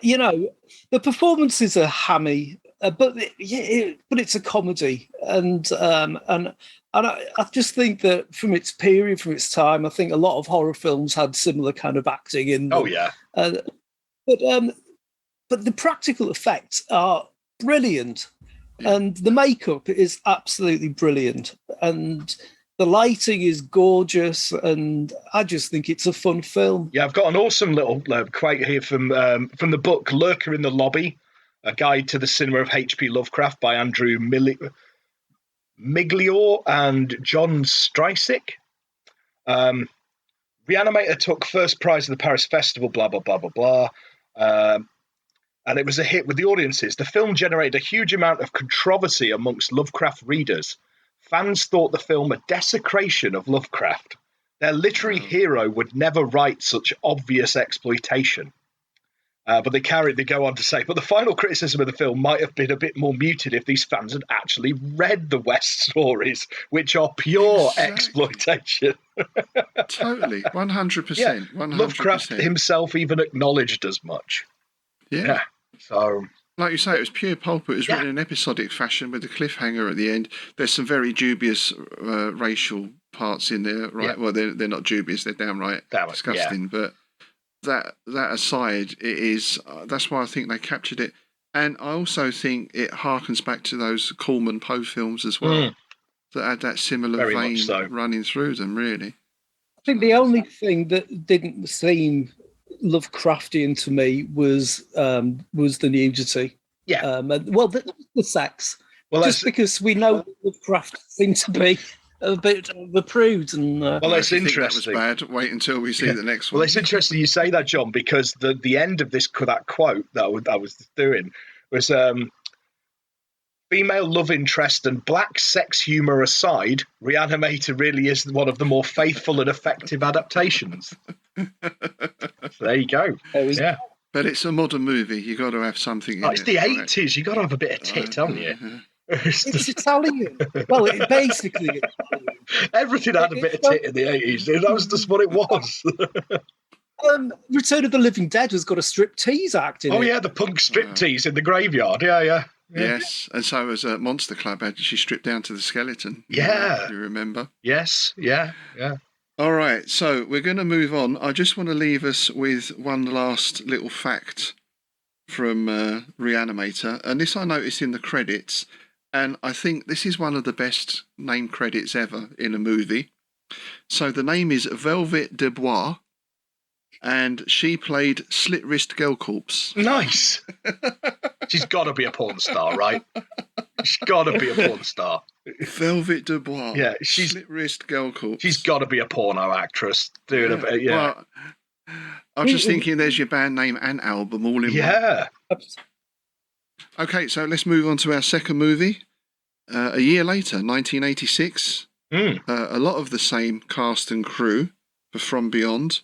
the performances are hammy, but it's a comedy, and I just think that from its period, from its time, I think a lot of horror films had similar kind of acting in them. Oh yeah, but the practical effects are brilliant. And the makeup is absolutely brilliant, and the lighting is gorgeous, and I just think it's a fun film. Yeah, I've got an awesome little quote here from the book Lurker in the Lobby, A Guide to the Cinema of H.P. Lovecraft by Andrew Miglior and John Strysick. Reanimator took first prize at the Paris Festival, blah, blah, blah, blah, blah. And it was a hit with the audiences. The film generated a huge amount of controversy amongst Lovecraft readers. Fans thought the film a desecration of Lovecraft. Their literary hero would never write such obvious exploitation. But they go on to say, but the final criticism of the film might have been a bit more muted if these fans had actually read the West stories, which are pure exploitation. Totally, 100%. Yeah, 100%. Lovecraft himself even acknowledged as much. Yeah. So, like you say, it was pure pulp. It was written in episodic fashion with a cliffhanger at the end. There's some very dubious racial parts in there, right? Yeah. Well, they're not dubious; they're downright disgusting. But that aside, it is. That's why I think they captured it, and I also think it harkens back to those Corman Poe films as well, that had that similar Very vein much so. running through them. Really, I think the only thing that didn't seem Lovecraftian to me was the nudity. Yeah. The sex. Well, just because we know Lovecraft seemed to be a bit of a prude. And well, it's interesting. That was bad. Wait until we see the next one. Well, it's interesting you say that, John, because the end of that quote that I was doing was female love interest and black sex humour aside, Reanimator really is one of the more faithful and effective adaptations. So there you go. Yeah. But it's a modern movie. You got to have something in it. It's the 80s. You got to have a bit of tit, haven't you? It's Italian. Well, it basically everything had a bit of tit in the 80s. That was just what it was. Return of the Living Dead has got a striptease act in it. Oh yeah, the punk striptease in the graveyard. Yeah. Yes, and so as Monster Club had she stripped down to the skeleton. Yeah. You remember? Yes, yeah. All right, so we're going to move on. I just want to leave us with one last little fact from Reanimator, and this I noticed in the credits, and I think this is one of the best name credits ever in a movie. So the name is Velvet Dubois, and she played Slit Wrist Girl Corpse. Nice. She's got to be a porn star, right? She's got to be a porn star. Velvet Dubois. Yeah, Slit Wrist Girl Corpse. She's got to be a porno actress. Doing a bit, Well, I'm just thinking there's your band name and album all in one. Yeah. Okay, so let's move on to our second movie. A year later, 1986. A lot of the same cast and crew for From Beyond,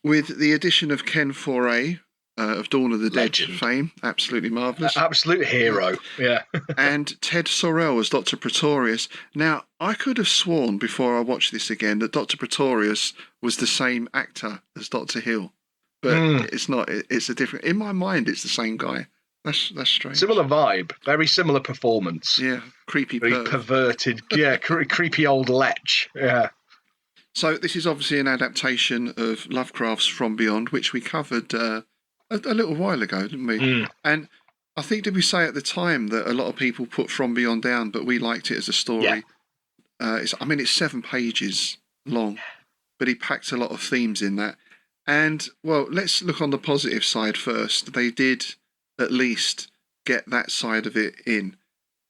with the addition of Ken Foray of Dawn of the Dead fame. Absolutely marvellous. Absolute hero, yeah. And Ted Sorrell as Dr. Pretorius. Now, I could have sworn before I watched this again that Dr. Pretorius was the same actor as Dr. Hill. But it's not. It's a different... In my mind, it's the same guy. That's strange. Similar vibe. Very similar performance. Yeah. Creepy very perverted. Yeah, creepy old lech. Yeah. So this is obviously an adaptation of Lovecraft's From Beyond, which we covered a little while ago, didn't we? And I think, did we say at the time that a lot of people put From Beyond down, but we liked it as a story? Yeah. It's 7 pages long, but he packed a lot of themes in that. And, well, let's look on the positive side first. They did at least get that side of it in.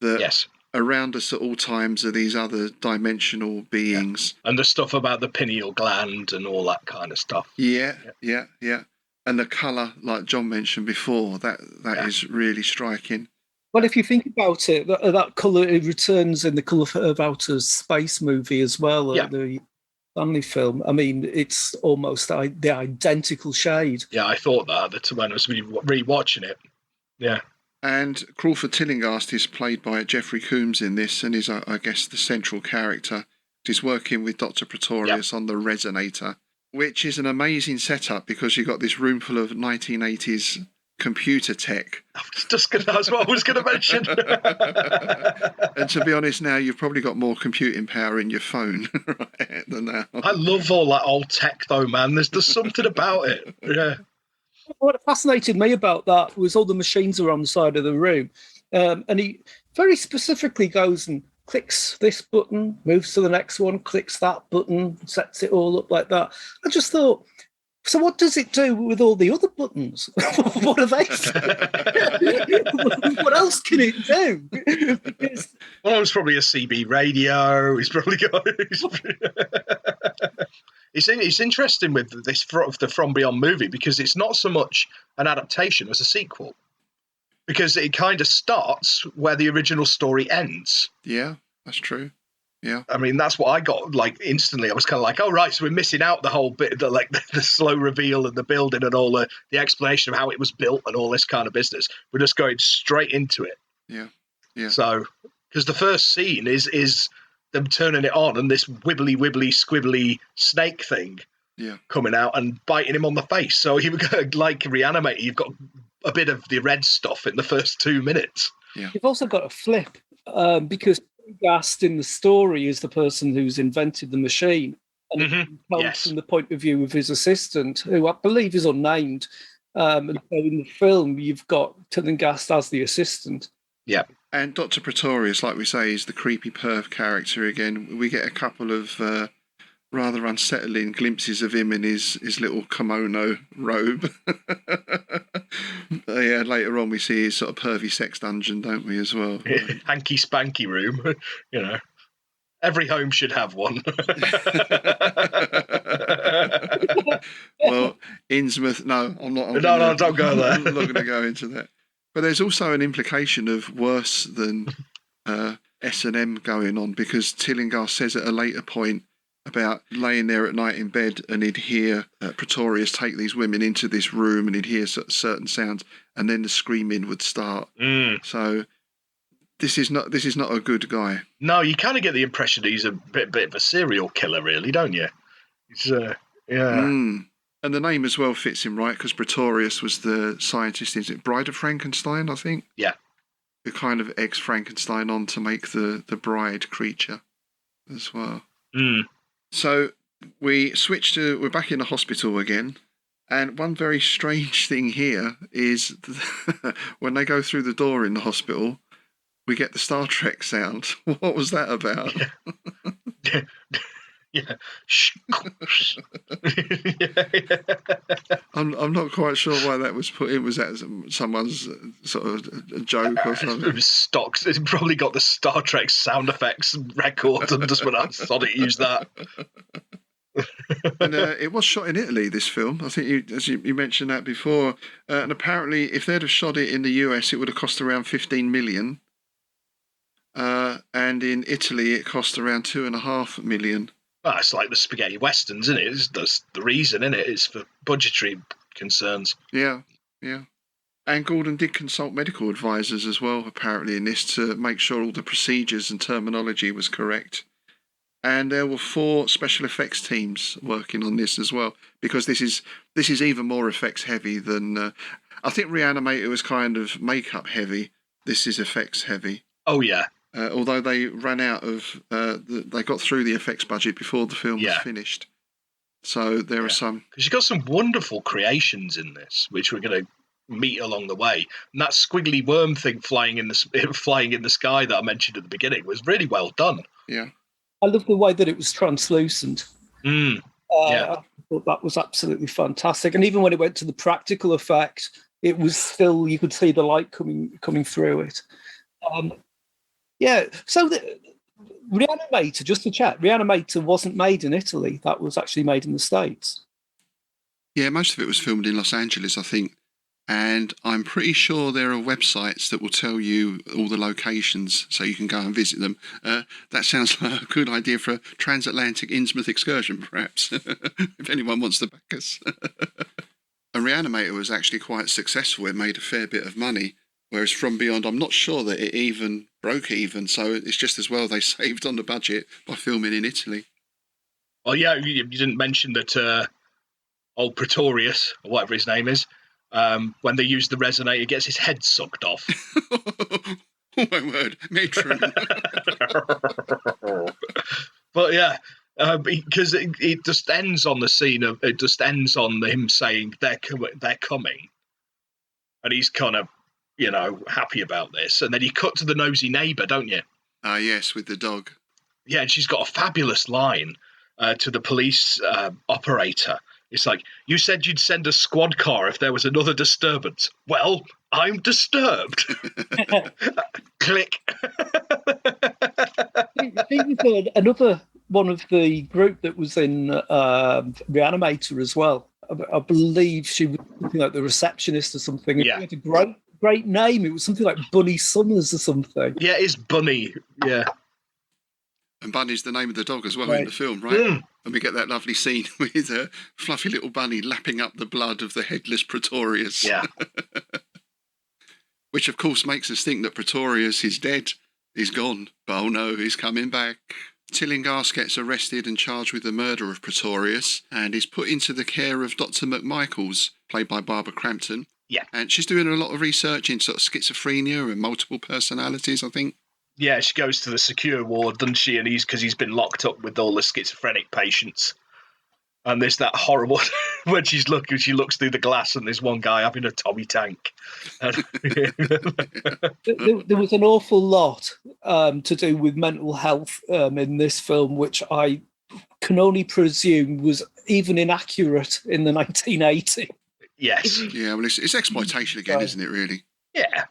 That around us at all times are these other dimensional beings. Yeah. And the stuff about the pineal gland and all that kind of stuff. Yeah. And the colour, like John mentioned before, that is really striking. Well, if you think about it, that colour, it returns in the Colour of Outer Space movie as well, the family film. I mean, it's almost the identical shade. Yeah, I thought that when I was rewatching it. Yeah. And Crawford Tillinghast is played by Jeffrey Combs in this, and is, I guess, the central character. He's working with Dr. Pretorius on the Resonator, which is an amazing setup because you've got this room full of 1980s computer tech. That's what I was going to mention. And to be honest, now you've probably got more computing power in your phone than now. I love all that old tech, though, man. There's something about it. Yeah. What fascinated me about that was all the machines are on the side of the room. And he very specifically goes and clicks this button, moves to the next one, clicks that button, sets it all up like that. I just thought, so what does it do with all the other buttons? What are they? What else can it do? Well, it's probably a CB radio. He's probably got... It's interesting with the From Beyond movie because it's not so much an adaptation as a sequel. Because it kind of starts where the original story ends. Yeah, that's true. Yeah. I mean, that's what I got, like, instantly. I was kind of like, oh, right, so we're missing out the whole bit, the slow reveal and the building and all the explanation of how it was built and all this kind of business. We're just going straight into it. Yeah. Yeah. So, because the first scene is them turning it on and this wibbly, squibbly snake thing coming out and biting him on the face. So you've got, like Reanimator, you've got a bit of the red stuff in the first 2 minutes. Yeah. You've also got a flip because Gast in the story is the person who's invented the machine. And it comes from the point of view of his assistant, who I believe is unnamed. And so in the film, you've got Gast as the assistant. Yeah. And Dr. Pretorius, like we say, is the creepy perv character again. We get a couple of rather unsettling glimpses of him in his little kimono robe. Yeah, later on we see his sort of pervy sex dungeon, don't we, as well? Hanky spanky room, you know. Every home should have one. Well, Innsmouth, no, I'm not. No, don't go there. I'm not going to go into that. But there's also an implication of worse than S&M going on, because Tillinghast says at a later point about laying there at night in bed and he'd hear Pretorius take these women into this room and he'd hear certain sounds and then the screaming would start. So this is not a good guy. No, you kind of get the impression he's a bit of a serial killer, really, don't you? It's And the name as well fits him right, because Pretorius was the scientist, is it Bride of Frankenstein, I think? Yeah. Who kind of eggs Frankenstein on to make the bride creature as well. So we're back in the hospital again. And one very strange thing here is when they go through the door in the hospital, we get the Star Trek sound. What was that about? Yeah. I'm not quite sure why that was put in. Was that someone's sort of a joke or something? It was stocks. It probably got the Star Trek sound effects record and just went, I thought it used that. And it was shot in Italy, this film. I think you mentioned that before. And apparently, if they'd have shot it in the US, it would have cost around 15 million. And in Italy, it cost around 2.5 million. Well, it's like the spaghetti westerns, isn't it? That's the reason, isn't it? It's for budgetary concerns. Yeah. And Gordon did consult medical advisors as well, apparently, in this to make sure all the procedures and terminology was correct. And there were 4 special effects teams working on this as well, because this is even more effects heavy than I think Reanimator was kind of makeup heavy. This is effects heavy. Oh yeah. Although they ran out of, they got through the effects budget before the film was finished. So there are some. Because you've got some wonderful creations in this, which we're going to meet along the way. And that squiggly worm thing flying in the sky that I mentioned at the beginning was really well done. Yeah. I love the way that it was translucent. Yeah. I thought that was absolutely fantastic. And even when it went to the practical effect, it was still, you could see the light coming through it. So the Reanimator, just to chat, Reanimator wasn't made in Italy. That was actually made in the States. Yeah, most of it was filmed in Los Angeles, I think. And I'm pretty sure there are websites that will tell you all the locations so you can go and visit them. That sounds like a good idea for a transatlantic Innsmouth excursion, perhaps, if anyone wants to back us. And Reanimator was actually quite successful. It made a fair bit of money. Whereas From Beyond, I'm not sure that it even broke even. So it's just as well they saved on the budget by filming in Italy. Well, yeah, you didn't mention that old Pretorius, or whatever his name is, when they use the resonator, he gets his head sucked off. Oh, my word. Matron. But yeah, because it just ends on the scene of, it just ends on him saying they're coming. And he's kind of, happy about this. And then you cut to the nosy neighbour, don't you? Yes, with the dog. Yeah, and she's got a fabulous line to the police operator. It's like, you said you'd send a squad car if there was another disturbance. Well, I'm disturbed. Click. He was another one of the group that was in Reanimator as well. I believe she was something like the receptionist or something. Yeah. It had a great name. It was something like Bunny Summers or something. Yeah, it's Bunny. Yeah. And Bunny's the name of the dog as well in the film, right? And we get that lovely scene with a fluffy little bunny lapping up the blood of the headless Pretorius. Yeah. Which, of course, makes us think that Pretorius is dead. He's gone. But oh no, he's coming back. Tillinghast gets arrested and charged with the murder of Pretorius and is put into the care of Dr. McMichaels, played by Barbara Crampton. Yeah. And she's doing a lot of research into sort of schizophrenia and multiple personalities, I think. Yeah, she goes to the secure ward, doesn't she? And because he's been locked up with all the schizophrenic patients. And there's that horrible when she looks through the glass and there's one guy having a Tommy tank. There was an awful lot to do with mental health in this film, which I can only presume was even inaccurate in the 1980s. Yes. Yeah, well, it's exploitation again, isn't it, really? Yeah.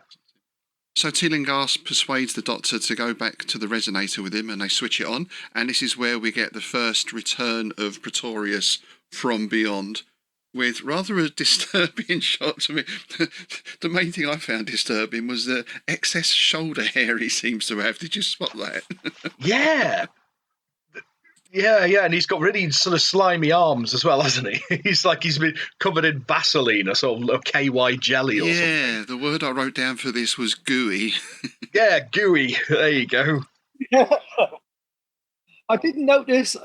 So Tillinghast persuades the Doctor to go back to the resonator with him, and they switch it on. And this is where we get the first return of Pretorius from beyond, with rather a disturbing shot to me. The main thing I found disturbing was the excess shoulder hair he seems to have. Did you spot that? Yeah. Yeah, and he's got really sort of slimy arms as well, hasn't he? He's been covered in Vaseline or sort of KY jelly or something. Yeah, the word I wrote down for this was gooey. Yeah, gooey. There you go. I didn't notice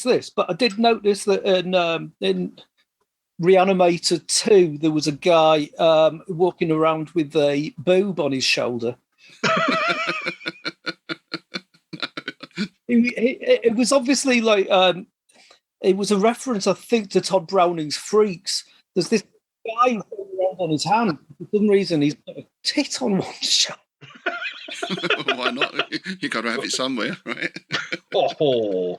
this, but I did notice that in Reanimator 2, there was a guy walking around with a boob on his shoulder. It was obviously like it was a reference, I think, to Todd Browning's Freaks. There's this guy on his hand. For some reason, he's got a tit on one shoulder. Why not? You got to have it somewhere, right? Oh.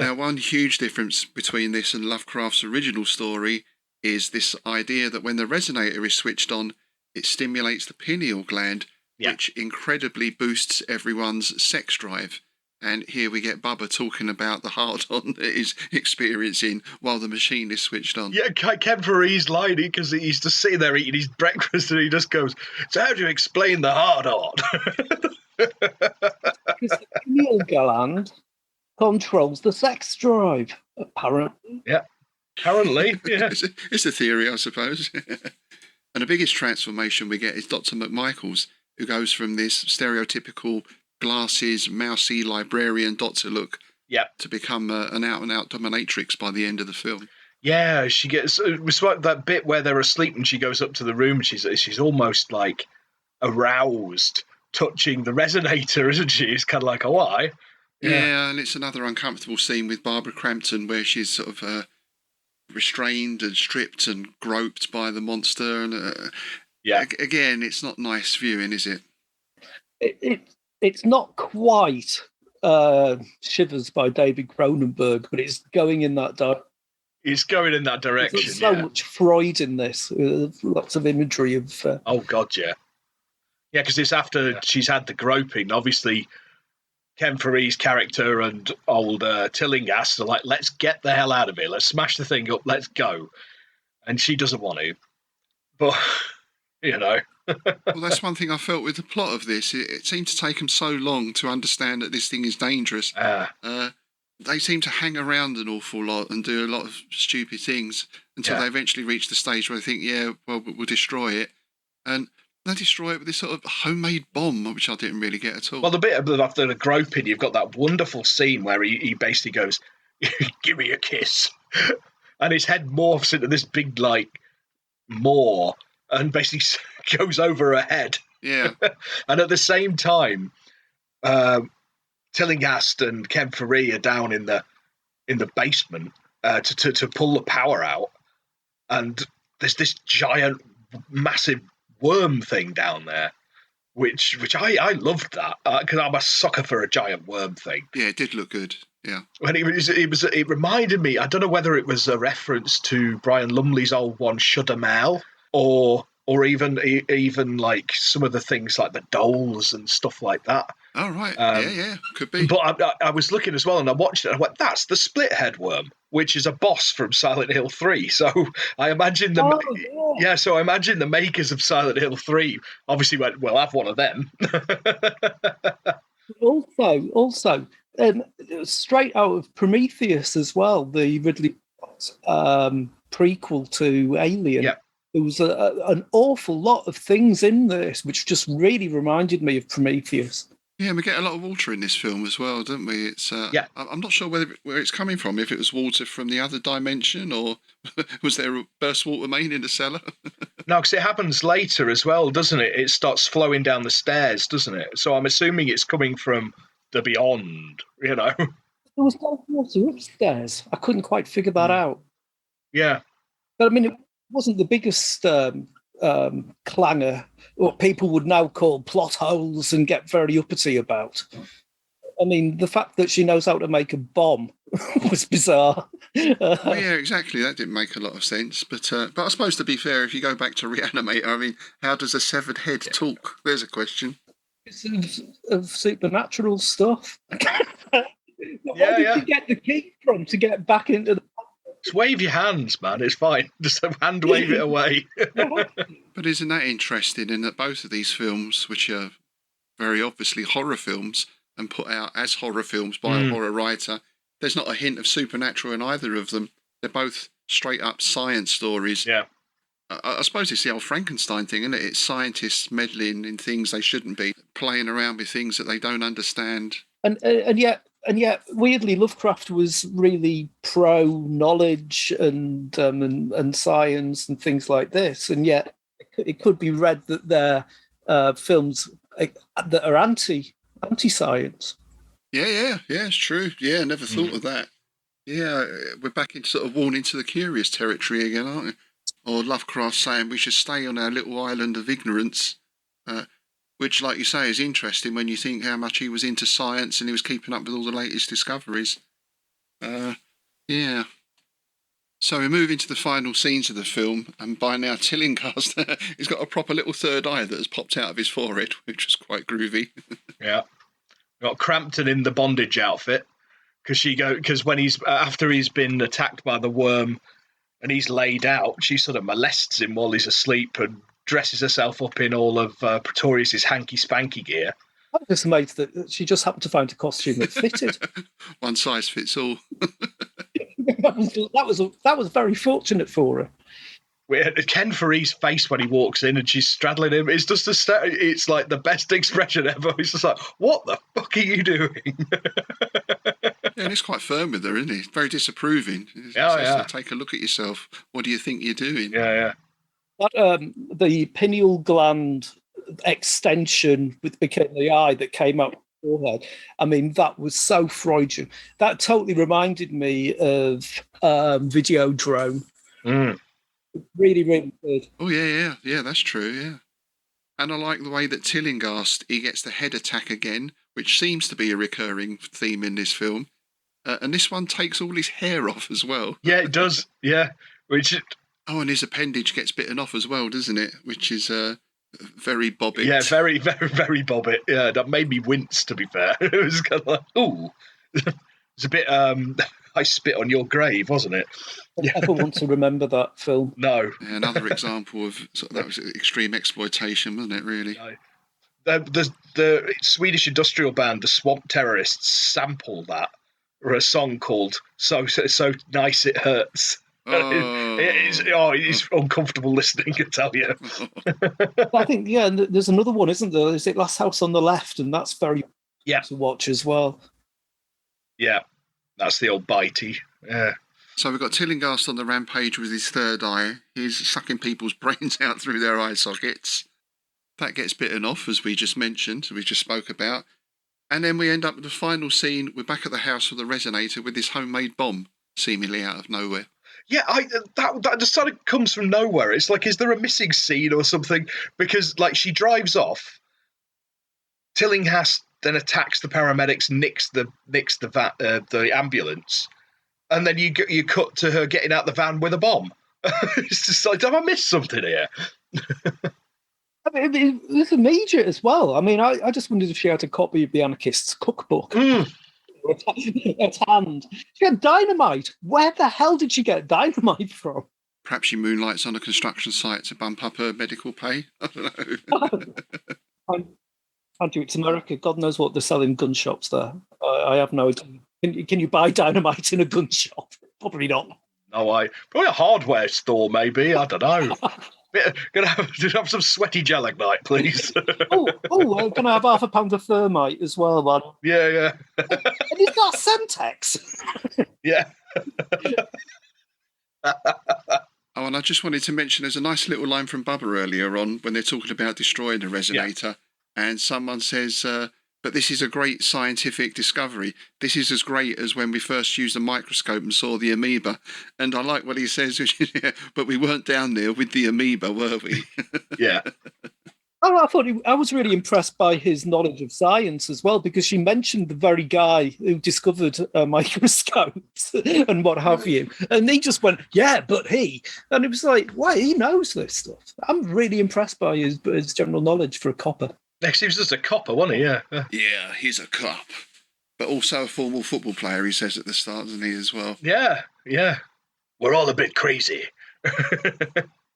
Now, one huge difference between this and Lovecraft's original story is this idea that when the resonator is switched on, it stimulates the pineal gland, which incredibly boosts everyone's sex drive. And here we get Bubba talking about the hard-on that he's experiencing while the machine is switched on. Yeah, Ken Faree's lying because he's just sitting there eating his breakfast and he just goes, so how do you explain the hard-on? Because the pineal gland controls the sex drive, apparently. Yeah, apparently, yeah. It's a theory, I suppose. And the biggest transformation we get is Dr. McMichaels, who goes from this stereotypical glasses, mousy librarian doctor look to become an out-and-out dominatrix by the end of the film. Yeah, she gets... It was like that bit where they're asleep and she goes up to the room and she's almost like aroused, touching the resonator, isn't she? It's kind of like, oh, why? Yeah, and it's another uncomfortable scene with Barbara Crampton where she's sort of restrained and stripped and groped by the monster. And again, it's not nice viewing, is it? It's not quite Shivers by David Cronenberg, but it's going in that direction. It's going in that direction. There's so much Freud in this. Lots of imagery of... Oh, God, yeah. Yeah, because it's after she's had the groping. Obviously, Ken Faree's character and old Tillinghast are like, let's get the hell out of here. Let's smash the thing up. Let's go. And she doesn't want to. But, you know... Well, that's one thing I felt with the plot of this. It seemed to take them so long to understand that this thing is dangerous. They seem to hang around an awful lot and do a lot of stupid things until they eventually reach the stage where they think, we'll destroy it. And they destroy it with this sort of homemade bomb, which I didn't really get at all. Well, the bit after the groping, you've got that wonderful scene where he basically goes, give me a kiss. And his head morphs into this big, like, maw and basically goes over her head. Yeah. And at the same time, Tillinghast and Ken Faree are down in the basement to pull the power out. And there's this giant, massive worm thing down there, which I loved that because I'm a sucker for a giant worm thing. Yeah, it did look good. Yeah. And it reminded me, I don't know whether it was a reference to Brian Lumley's old one, Shudder Mal, or even like some of the things like the dolls and stuff like that. Oh, right. Yeah, could be. But I was looking as well, and I watched it, and I went, that's the split head worm, which is a boss from Silent Hill 3. So I imagine so I imagine the makers of Silent Hill 3 obviously went, we'll have one of them. Also, straight out of Prometheus as well, the Ridley prequel to Alien. Yeah. There was an awful lot of things in this which just really reminded me of Prometheus. Yeah, we get a lot of water in this film as well, don't we? It's Yeah. I'm not sure where it's coming from. If it was water from the other dimension, or was there a burst water main in the cellar? No, because it happens later as well, doesn't it? It starts flowing down the stairs, doesn't it? So I'm assuming it's coming from the beyond, you know? There was no water upstairs. I couldn't quite figure that out. Yeah. But I mean, it wasn't the biggest clanger, what people would now call plot holes and get very uppity about. I mean, the fact that she knows how to make a bomb was bizarre. Well, yeah, exactly. That didn't make a lot of sense. But I suppose, to be fair, if you go back to Reanimator, I mean, how does a severed head talk? There's a question. It's of supernatural stuff. Where Yeah, did yeah. you get the key from to get back into the... Just wave your hands, man. It's fine. Just hand wave it away. But isn't that interesting in that both of these films, which are very obviously horror films and put out as horror films by a horror writer, there's not a hint of supernatural in either of them. They're both straight up science stories. Yeah. I suppose it's the old Frankenstein thing, isn't it? It's scientists meddling in things they shouldn't be, playing around with things that they don't understand. And yet, weirdly, Lovecraft was really pro knowledge and science and things like this. And yet, it could be read that they're films that are anti-science. Yeah, it's true. Yeah, never thought of that. Yeah, we're back into sort of worn into the curious territory again, aren't we? Or Lovecraft saying we should stay on our little island of ignorance, which, like you say, is interesting when you think how much he was into science and he was keeping up with all the latest discoveries. Yeah. So we move into the final scenes of the film, and by now Tillinghast, he's got a proper little third eye that has popped out of his forehead, which was quite groovy. Yeah. Got Crampton in the bondage outfit because when he's after he's been attacked by the worm and he's laid out, she sort of molests him while he's asleep and dresses herself up in all of Pretorius's hanky-spanky gear. I was just amazed that she just happened to find a costume that fitted. One size fits all. that was very fortunate for her. Ken Foree's face when he walks in and she's straddling him, it's just it's like the best expression ever. He's just like, what the fuck are you doing? Yeah, and he's quite firm with her, isn't he? Very disapproving. He says, take a look at yourself. What do you think you're doing? Yeah. That, the pineal gland extension with the eye that came up forehead. I mean, that was so Freudian. That totally reminded me of Videodrome. Really, really good. Oh, yeah, that's true, yeah. And I like the way that Tillinghast, he gets the head attack again, which seems to be a recurring theme in this film. And this one takes all his hair off as well. Yeah, it does, yeah. Oh, and his appendage gets bitten off as well, doesn't it? Which is very Bobbit. Yeah, very, very, very Bobbit. Yeah, that made me wince, to be fair. It was kind of like, ooh. It's a bit, I spit on your grave, wasn't it? I never want to remember that film. No. Yeah, another example of that was extreme exploitation, wasn't it, really? No. The Swedish industrial band, the Swamp Terrorists, sample that for a song called So Nice It Hurts. It is uncomfortable listening, I tell you. I think, and there's another one, isn't there? Is it Last House on the Left? And that's very to watch as well. Yeah, that's the old bitey. Yeah. So we've got Tillinghast on the rampage with his third eye. He's sucking people's brains out through their eye sockets. That gets bitten off, as we just mentioned, we just spoke about. And then we end up with the final scene. We're back at the house with the resonator with this homemade bomb, seemingly out of nowhere. Yeah, that just sort of comes from nowhere. It's like, is there a missing scene or something? Because, like, she drives off. Tillinghast then attacks the paramedics, nicks the ambulance, and then you cut to her getting out the van with a bomb. It's just like, have I missed something here? I mean, it was immediate as well. I mean, I just wondered if she had a copy of the Anarchist's cookbook at hand. She had dynamite. Where the hell did she get dynamite from? Perhaps she moonlights on a construction site to bump up her medical pay. I don't know. Andrew, it's America. God knows what they're selling gun shops there. I have no idea. Can you buy dynamite in a gun shop? Probably not. No, probably a hardware store, maybe. I don't know. Gonna have some sweaty gelignite, please. I'm gonna have half a pound of thermite as well, man. Yeah. And is that Semtex? Yeah. Oh, and I just wanted to mention there's a nice little line from Bubba earlier on when they're talking about destroying the resonator, and someone says, but this is a great scientific discovery. This is as great as when we first used a microscope and saw the amoeba. And I like what he says, which is, but we weren't down there with the amoeba, were we? Yeah. Oh, I was really impressed by his knowledge of science as well, because she mentioned the very guy who discovered microscopes and what have you. And he just went, yeah, but he. And it was like, wow, he knows this stuff. I'm really impressed by his general knowledge for a copper. Next, he was just a copper, wasn't he? Yeah. Yeah, he's a cop. But also a former football player, he says at the start, doesn't he, as well? Yeah. We're all a bit crazy.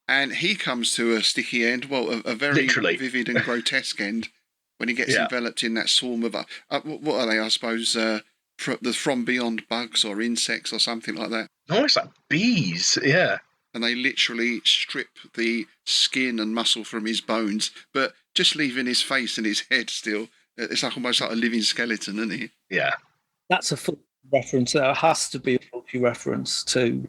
And he comes to a sticky end, well, a very Literally. vivid and grotesque end when he gets enveloped in that swarm of, what are they, I suppose, the from beyond bugs or insects or something like that. Oh, it's like bees, yeah. And they literally strip the skin and muscle from his bones, but just leaving his face and his head still. It's like almost like a living skeleton, isn't he? Yeah. That's a full reference. There has to be a Fulci reference to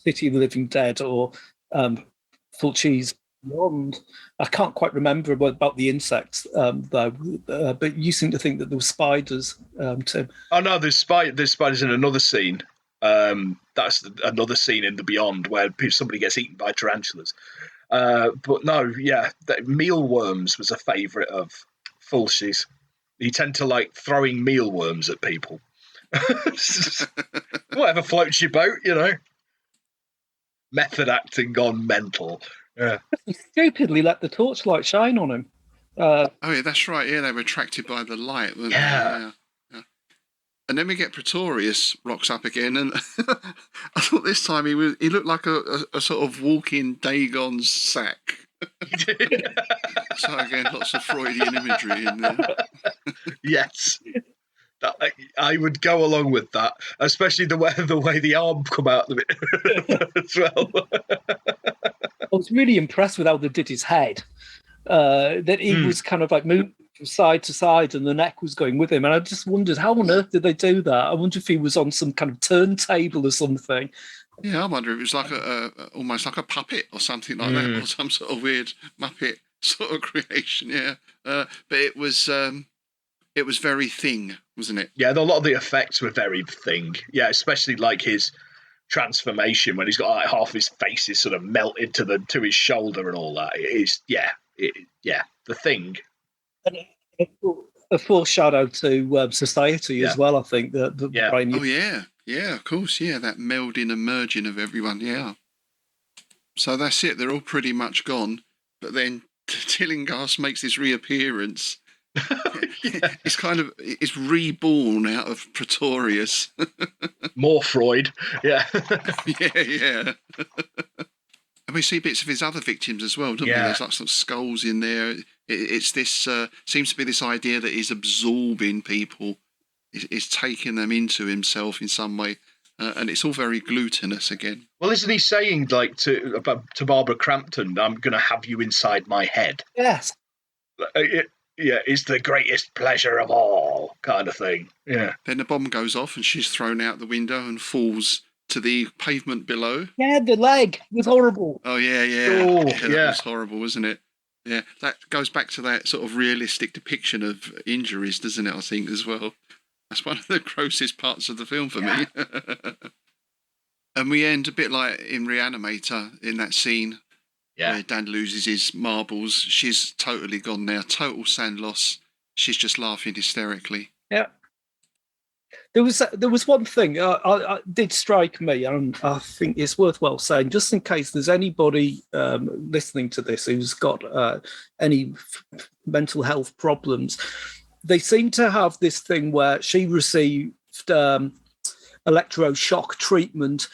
City of the Living Dead or Fulci's Beyond. I can't quite remember about the insects, though, but you seem to think that there were spiders, Tim. Oh, no, there's spiders in another scene. That's another scene in the Beyond where somebody gets eaten by tarantulas. But no, yeah, mealworms was a favourite of Fulci's. He tend to like throwing mealworms at people. Whatever floats your boat, you know. Method acting gone mental. Yeah. He stupidly let the torchlight shine on him. Oh, yeah, that's right. Yeah, they were attracted by the light, weren't they? Yeah. And then we get Pretorius rocks up again, and I thought this time he looked like a sort of walking Dagon's sack. So again, lots of Freudian imagery in there. Yes. I would go along with that, especially the way the arm come out of it as well. I was really impressed with how they did his head. That he was kind of like moving from side to side, and the neck was going with him. And I just wondered, how on earth did they do that? I wonder if he was on some kind of turntable or something. Yeah, I wonder if it was like almost like a puppet or something like that, or some sort of weird Muppet sort of creation. Yeah, but it was very Thing, wasn't it? Yeah, a lot of the effects were very Thing. Yeah, especially like his transformation when he's got like half his face is sort of melted to his shoulder and all that. It is, the Thing. And a foreshadow to Society as well, I think. Brian, Oh, yeah, of course, yeah, that melding and merging of everyone, yeah. So that's it, they're all pretty much gone, but then Tillinghast makes his reappearance. It's reborn out of Pretorius. More Freud, yeah. yeah. And we see bits of his other victims as well, don't we? There's lots of skulls in there. It's this, seems to be this idea that he's absorbing people, is taking them into himself in some way, and it's all very glutinous again. Well, isn't he saying, like, to Barbara Crampton, I'm going to have you inside my head? Yes. Yeah, it's the greatest pleasure of all, kind of thing. Yeah. Then the bomb goes off and she's thrown out the window and falls to the pavement below. Yeah, the leg was horrible. Oh, yeah. That was horrible, wasn't it? Yeah, that goes back to that sort of realistic depiction of injuries, doesn't it, I think, as well. That's one of the grossest parts of the film for me. And we end a bit like in Reanimator, in that scene where Dan loses his marbles. She's totally gone now, total sand loss. She's just laughing hysterically. Yeah. There was one thing I did strike me, and I think it's worthwhile saying, just in case there's anybody listening to this who's got any mental health problems. They seem to have this thing where she received electroshock treatment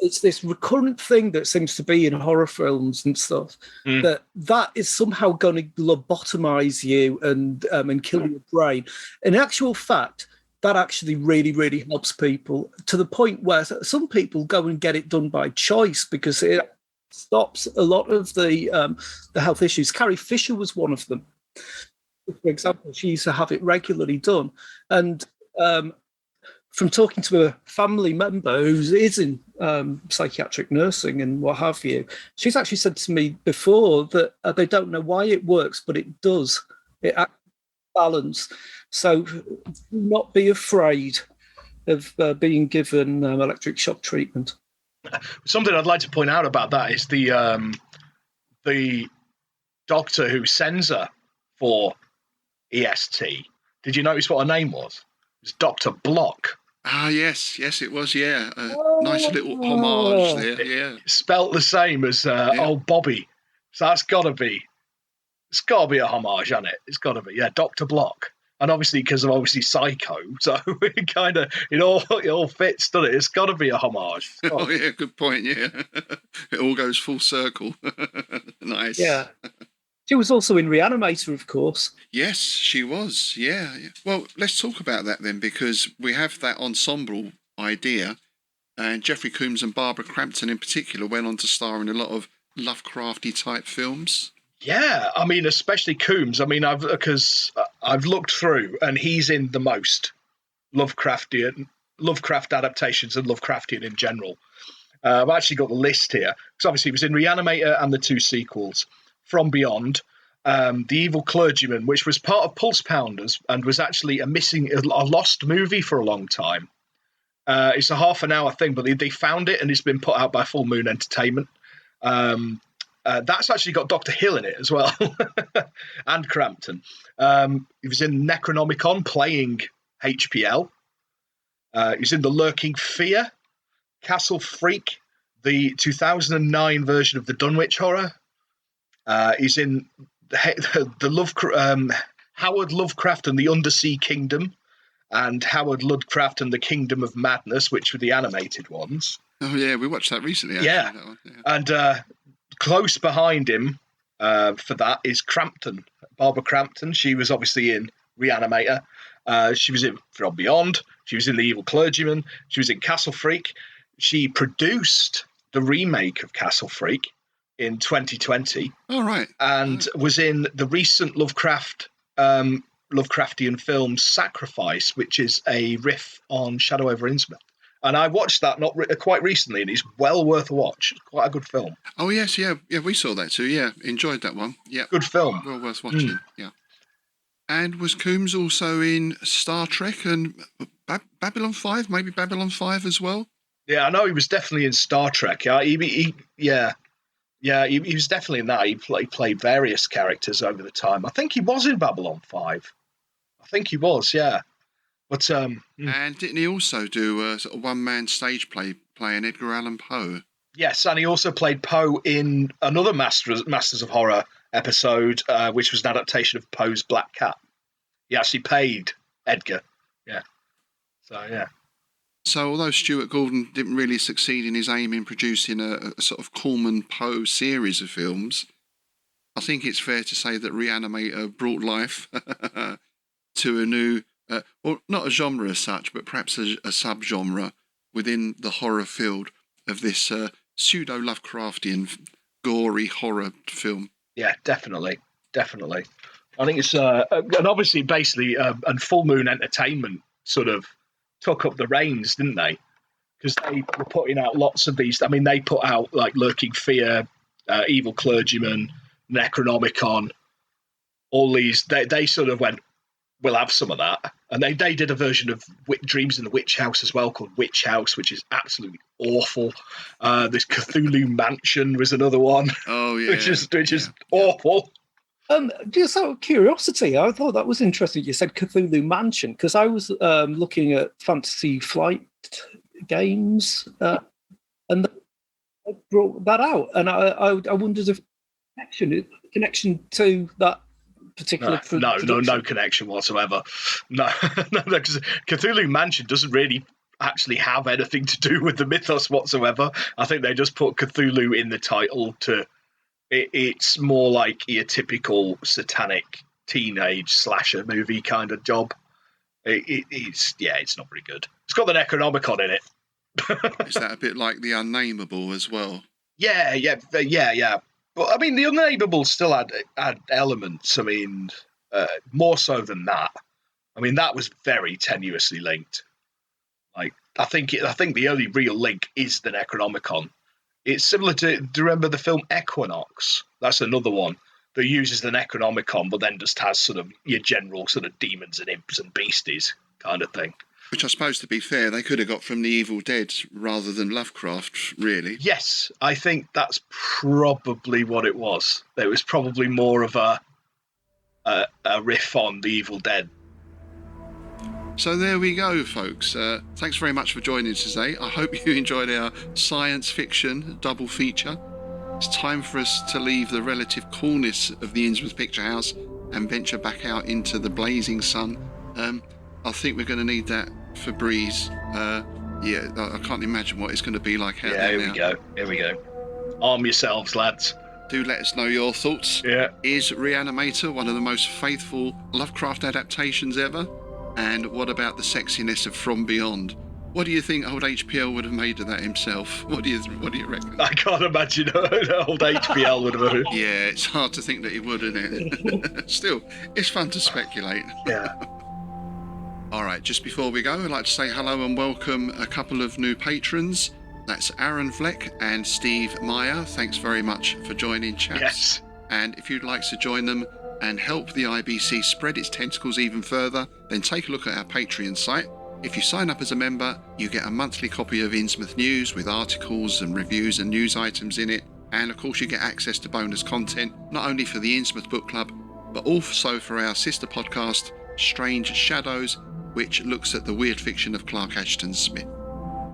It's this recurrent thing that seems to be in horror films and stuff, that is somehow going to lobotomize you and kill your brain. In actual fact, that actually really, really helps people, to the point where some people go and get it done by choice because it stops a lot of the health issues. Carrie Fisher was one of them. For example, she used to have it regularly done. And from talking to a family member who is in psychiatric nursing and what have you, she's actually said to me before that they don't know why it works, but it does. It acts balance. So do not be afraid of being given electric shock treatment. Something I'd like to point out about that is the doctor who sends her for EST. Did you notice what her name was? It was Dr. Block. Ah, yes, it was, yeah. Nice little homage there, yeah. Spelt the same as old Bobby. So it's got to be a homage, hasn't it? It's got to be, yeah, Dr. Block. And obviously, because of Psycho, so it all fits, doesn't it? It's got to be a homage. Oh, yeah, good point, yeah. It all goes full circle. Nice. Yeah. She was also in Reanimator, of course. Yes, she was, yeah. Well, let's talk about that then, because we have that ensemble idea, and Jeffrey Combs and Barbara Crampton in particular went on to star in a lot of Lovecrafty type films. Yeah, I mean, especially Combs. I mean, I've looked through, and he's in the most Lovecraft adaptations and Lovecraftian in general. I've actually got the list here, because obviously he was in Reanimator and the 2 sequels. From Beyond, The Evil Clergyman, which was part of Pulse Pounders and was actually a lost movie for a long time. It's a half an hour thing, but they found it and it's been put out by Full Moon Entertainment. That's actually got Dr. Hill in it as well, and Crampton. He was in Necronomicon playing HPL. He was in The Lurking Fear, Castle Freak, the 2009 version of the Dunwich Horror. He's in the Howard Lovecraft and the Undersea Kingdom, and Howard Lovecraft and the Kingdom of Madness, which were the animated ones. Oh yeah, we watched that recently. Actually, yeah. That one, yeah. And close behind him for that is Crampton, Barbara Crampton. She was obviously in Reanimator. She was in From Beyond. She was in The Evil Clergyman. She was in Castle Freak. She produced the remake of Castle Freak in 2020. Oh, right. And was in the recent Lovecraftian film Sacrifice, which is a riff on Shadow over Innsmouth. And I watched that quite recently, and it's well worth a watch. Quite a good film. Oh, yes, yeah, we saw that too, yeah. Enjoyed that one, yeah. Good film. Well worth watching, yeah. And was Coombs also in Star Trek and Babylon 5, maybe Babylon 5 as well? Yeah, I know he was definitely in Star Trek. Yeah, he was definitely in that. He played various characters over the time. I think he was in Babylon 5. I think he was, yeah. But and didn't he also do a sort of one-man stage play playing Edgar Allan Poe? Yes, and he also played Poe in another Masters of Horror episode, which was an adaptation of Poe's Black Cat. He actually paid Edgar. Yeah. So, yeah. So although Stuart Gordon didn't really succeed in his aim in producing a sort of Corman Poe series of films, I think it's fair to say that Reanimator brought life to a new, well, not a genre as such, but perhaps a subgenre within the horror field of this pseudo-Lovecraftian, gory horror film. Yeah, definitely. I think it's, and obviously, basically, and Full Moon Entertainment sort of took up the reins, didn't they? Because they were putting out lots of these. I mean, they put out like Lurking Fear, Evil Clergyman, Necronomicon, all these. They sort of went, we'll have some of that. And they did a version of Dreams in the Witch House as well, called Witch House, which is absolutely awful. This Cthulhu Mansion was another one. Oh, yeah. which is awful. Just out of curiosity, I thought that was interesting. You said Cthulhu Mansion, because I was looking at Fantasy Flight games, and they brought that out, and I wondered if connection to that particular no connection whatsoever. No, because Cthulhu Mansion doesn't really actually have anything to do with the mythos whatsoever. I think they just put Cthulhu in the title to. It's more like your typical satanic teenage slasher movie kind of job. It's not very good. It's got the Necronomicon in it. Is that a bit like the Unnameable as well? Yeah. But I mean, the Unnameable still had elements. I mean, more so than that. I mean, that was very tenuously linked. Like, I think the only real link is the Necronomicon. It's similar to. Do you remember the film Equinox? That's another one that uses the Necronomicon, but then just has sort of your general sort of demons and imps and beasties kind of thing. Which I suppose, to be fair, they could have got from the Evil Dead rather than Lovecraft, really. Yes, I think that's probably what it was. It was probably more of a riff on the Evil Dead. So there we go, folks. Thanks very much for joining us today. I hope you enjoyed our science fiction double feature. It's time for us to leave the relative coolness of the Innsmouth Picturehouse and venture back out into the blazing sun. I think we're going to need that Febreze. I can't imagine what it's going to be like out there now. Here we go. Arm yourselves, lads. Do let us know your thoughts. Yeah. Is Reanimator one of the most faithful Lovecraft adaptations ever? And what about the sexiness of From Beyond? What do you think old HPL would have made of that himself? What do you reckon? I can't imagine old HPL would have. Yeah, it's hard to think that he would, isn't it? Still, it's fun to speculate. Yeah. All right, just before we go, I'd like to say hello and welcome a couple of new patrons. That's Aaron Fleck and Steve Meyer. Thanks very much for joining, chaps. Yes. And if you'd like to join them and help the IBC spread its tentacles even further, then take a look at our Patreon site. If you sign up as a member, you get a monthly copy of Innsmouth News with articles and reviews and news items in it. And of course you get access to bonus content, not only for the Innsmouth Book Club, but also for our sister podcast, Strange Shadows, which looks at the weird fiction of Clark Ashton Smith.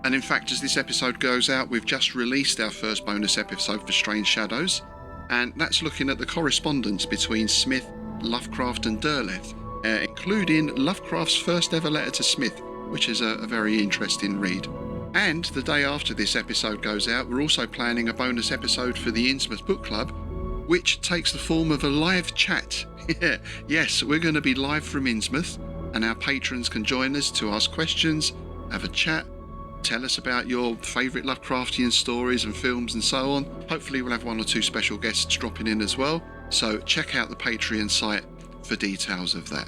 And in fact, as this episode goes out, we've just released our first bonus episode for Strange Shadows, and that's looking at the correspondence between Smith, Lovecraft and Derleth, including Lovecraft's first ever letter to Smith, which is a very interesting read. And the day after this episode goes out, we're also planning a bonus episode for the Innsmouth Book Club, which takes the form of a live chat. Yes, we're going to be live from Innsmouth, and our patrons can join us to ask questions, have a chat, tell us about your favourite Lovecraftian stories and films and so on. Hopefully we'll have one or two special guests dropping in as well, so check out the Patreon site for details of that.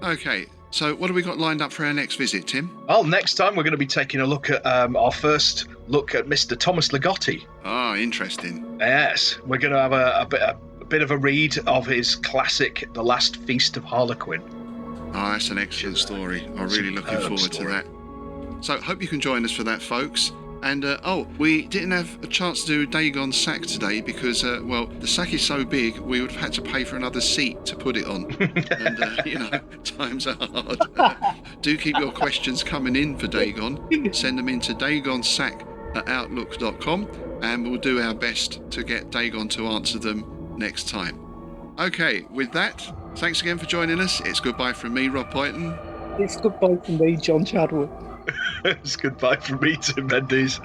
Okay, so what have we got lined up for our next visit, Tim? Well, next time we're going to be taking a look at our first look at Mr. Thomas Ligotti. Ah, interesting. Yes, we're going to have a bit of a read of his classic The Last Feast of Harlequin. Oh, that's an excellent story. I'm really looking forward to that. So hope you can join us for that, folks. And, we didn't have a chance to do Dagon's sack today because, the sack is so big, we would have had to pay for another seat to put it on. And, times are hard. Do keep your questions coming in for Dagon. Send them in to dagonsack@outlook.com, and we'll do our best to get Dagon to answer them next time. Okay, with that, thanks again for joining us. It's goodbye from me, Rob Boyton. It's goodbye from me, John Chadwick. It's goodbye from me, Tim Mendes.